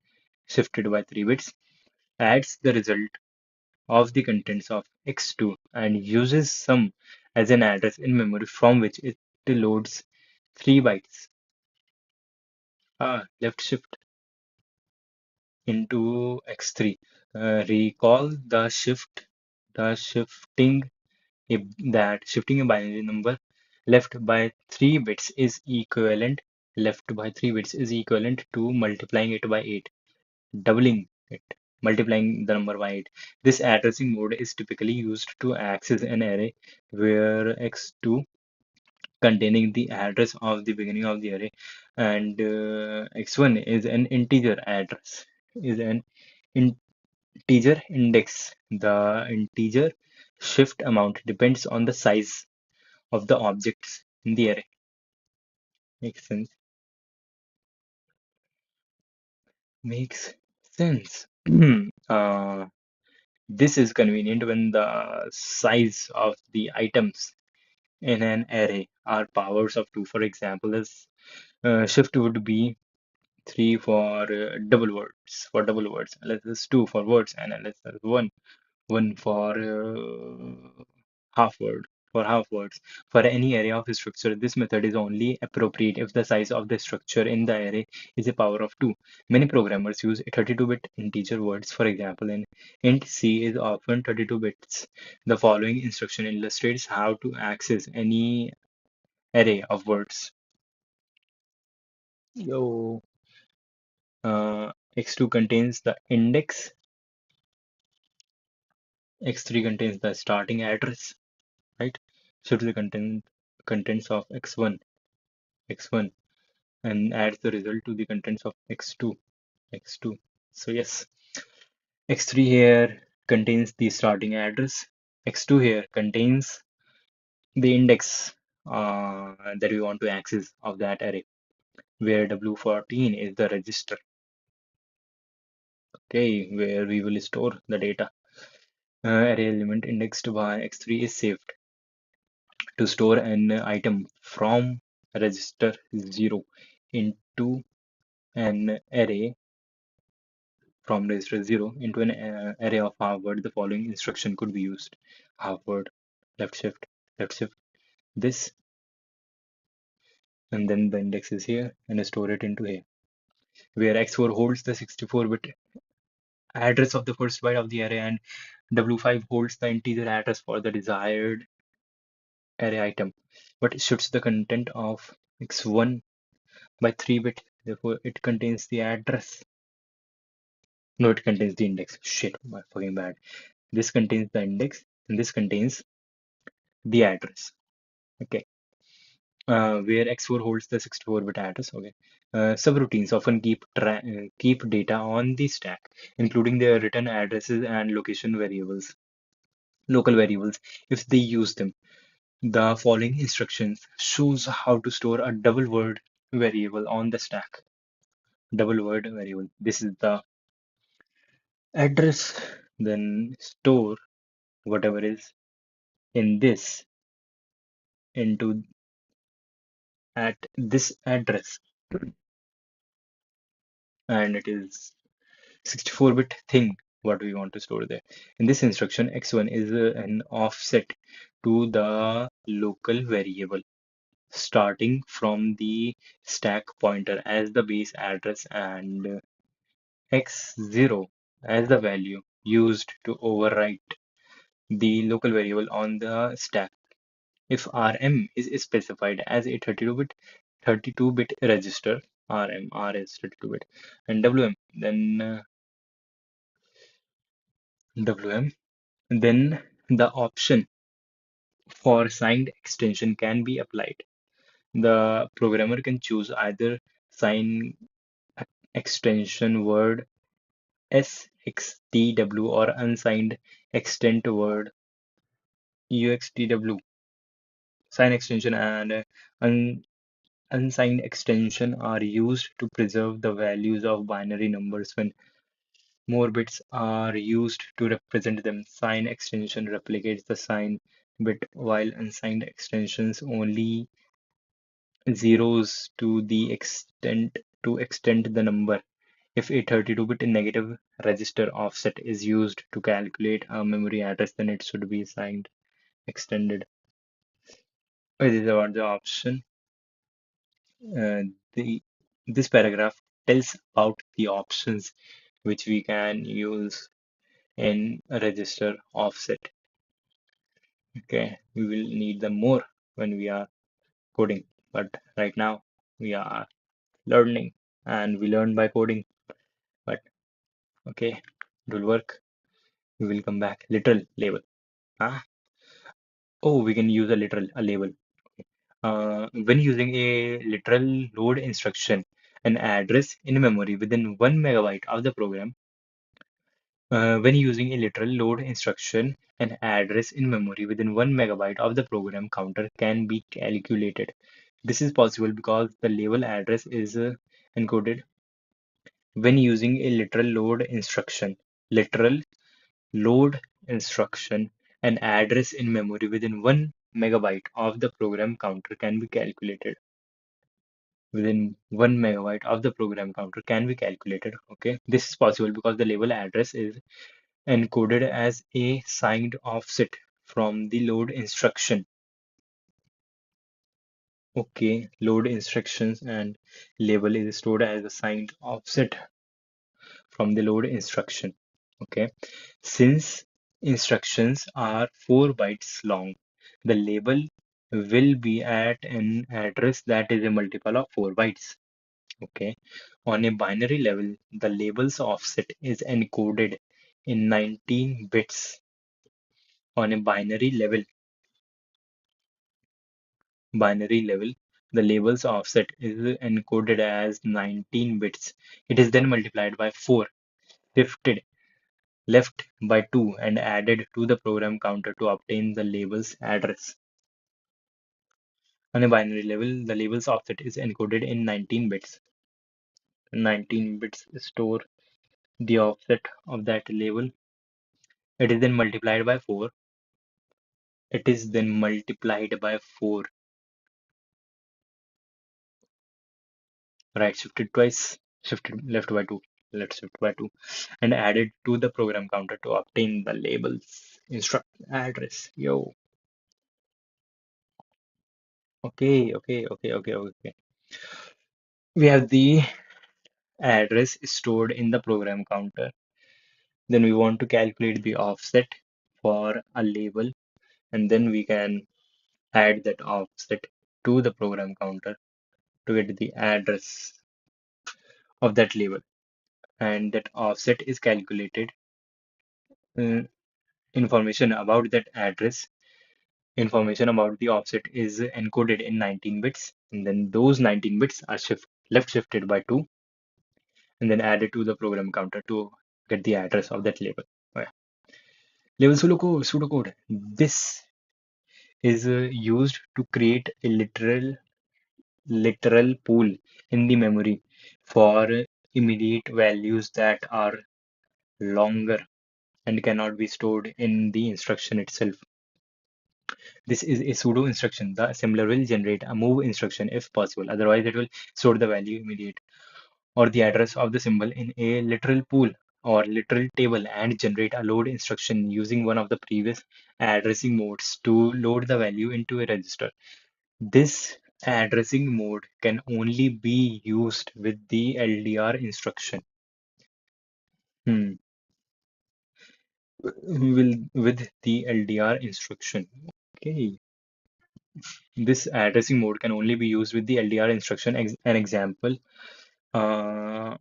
shifted by 3 bits, adds the result of the contents of x2 and uses sum as an address in memory from which it loads 3 bytes. Left shift into x3. Recall the shifting that shifting a binary number left by 3 bits is equivalent to multiplying it by 8, doubling it, multiplying the number by 8. This addressing mode is typically used to access an array where x2 containing the address of the beginning of the array and x1 is an integer address, is an integer index. The integer shift amount depends on the size of the objects in the array. Makes sense? Makes sense. uh, this is convenient when the size of the items in an array are powers of 2. For example, as shift would be 3 for double words, ls is 2 for words, and ls is 1 for half word half words. For any array of structure, this method is only appropriate if the size of the structure in the array is a power of 2. Many programmers use 32-bit integer words. For example, in int c is often 32 bits. The following instruction illustrates how to access any array of words. Yo, x2 contains the index, x3 contains the starting address, right? Shift the contents of x1 and adds the result to the contents of x2. So yes, x3 here contains the starting address, x2 here contains the index that we want to access of that array, where w14 is the register, okay, where we will store the data. Array element indexed by x3 is saved to store an item from register 0 into an array from register 0 into an array of half word. The following instruction could be used: half word, left shift, this, and then the index is here, and store it into here, where x4 holds the 64-bit address of the first byte of the array, and w5 holds the integer address for the desired array item, but it shifts the content of x1 by 3 bit. Therefore, it contains the address. No, it contains the index. Shit, my fucking bad. This contains the index, and this contains the address. Okay. Where x4 holds the 64-bit address. Okay. Subroutines often keep data on the stack, including their return addresses and local variables, if they use them. The following instructions shows how to store a double word variable on the stack. Double word variable. This is the address. Then store whatever is in this into at this address, and it is 64-bit thing what we want to store there. In this instruction, x1 is an offset to the local variable starting from the stack pointer as the base address, and x0 as the value used to overwrite the local variable on the stack. If RM is specified as a 32-bit register, R is 32-bit, and WM, WM, then the option for signed extension can be applied. The programmer can choose either sign extension word SXTW or unsigned extent word UXTW. Sign extension and unsigned extension are used to preserve the values of binary numbers when more bits are used to represent them. Sign extension replicates the sign bit, while unsigned extensions only zeros to extend the number. If a 32-bit negative register offset is used to calculate a memory address, then it should be assigned extended. This is about the option. The This paragraph tells about the options which we can use in a register offset. Okay, we will need them more when we are coding, but right now we are learning and we learn by coding. But okay, it will work. We will come back. Literal label. Huh? Oh, we can use a label. When using a literal load instruction, an address in memory within 1 MB of the program. When using a literal load instruction, an address in memory within 1 MB of the program counter can be calculated. This is possible because the label address is encoded when using a literal load instruction. Literal load instruction, an address in memory within 1 MB of the program counter can be calculated. Within 1 MB of the program counter can be calculated. Okay, this is possible because the label address is encoded as a signed offset from the load instruction. Okay, load instructions and label is stored as a signed offset from the load instruction. Okay, since instructions are 4 bytes long, the label will be at an address that is a multiple of 4 bytes. Okay, on a binary level, the label's offset is encoded in 19 bits. On a binary level, the label's offset is encoded as 19 bits. It is then multiplied by 4, shifted left by 2, and added to the program counter to obtain the label's address. On a binary level, the label's offset is encoded in 19 bits. 19 bits store the offset of that label. It is then multiplied by 4. It is then multiplied by 4. Right shifted twice, shifted left by 2, left shift by 2, and added to the program counter to obtain the label's instruct address. Yo, okay. We have the address stored in the program counter. Then we want to calculate the offset for a label, and then we can add that offset to the program counter to get the address of that label. And that offset is calculated. Uh, information about that address, information about the offset is encoded in 19 bits, and then those 19 bits are left shifted by 2 and then added to the program counter to get the address of that label. Oh, yeah. Label pseudocode. This is used to create a literal pool in the memory for immediate values that are longer and cannot be stored in the instruction itself. This is a pseudo instruction. The assembler will generate a move instruction if possible. Otherwise, it will store the value immediate or the address of the symbol in a literal pool or literal table and generate a load instruction using one of the previous addressing modes to load the value into a register. This addressing mode can only be used with the LDR instruction. Hmm. With the LDR instruction. Okay. This addressing mode can only be used with the LDR instruction. An example. Uh,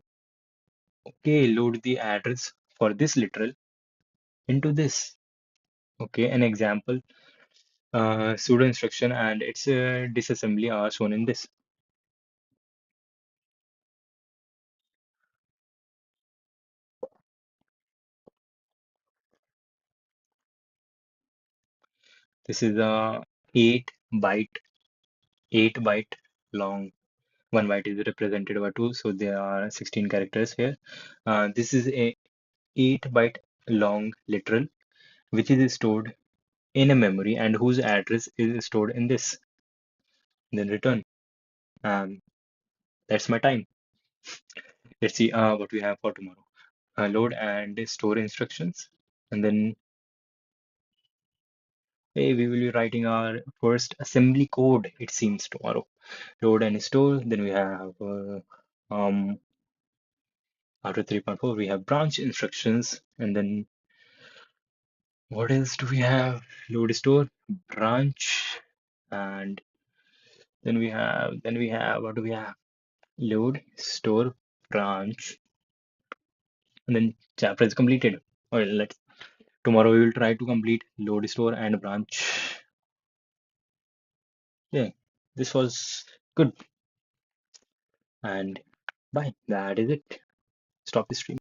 okay, load the address for this literal into this. Okay, an example. Pseudo instruction and its disassembly are shown in this. This is a 8 byte, 8 byte long. 1 byte is represented by 2, so there are 16 characters here. This is a 8 byte long literal, which is stored in a memory and whose address is stored in this. Then return. Um, that's my time. Let's see what we have for tomorrow. Load and store instructions. And then hey, we will be writing our first assembly code, it seems, tomorrow. Load and store. Then we have after 3.4 we have branch instructions. And then what else do we have? Load store, branch, and then we have what do we have? Load, store, branch, and then chapter is completed. Well, let's tomorrow we will try to complete load, store, and branch. Yeah, this was good. And bye. That is it. Stop the stream.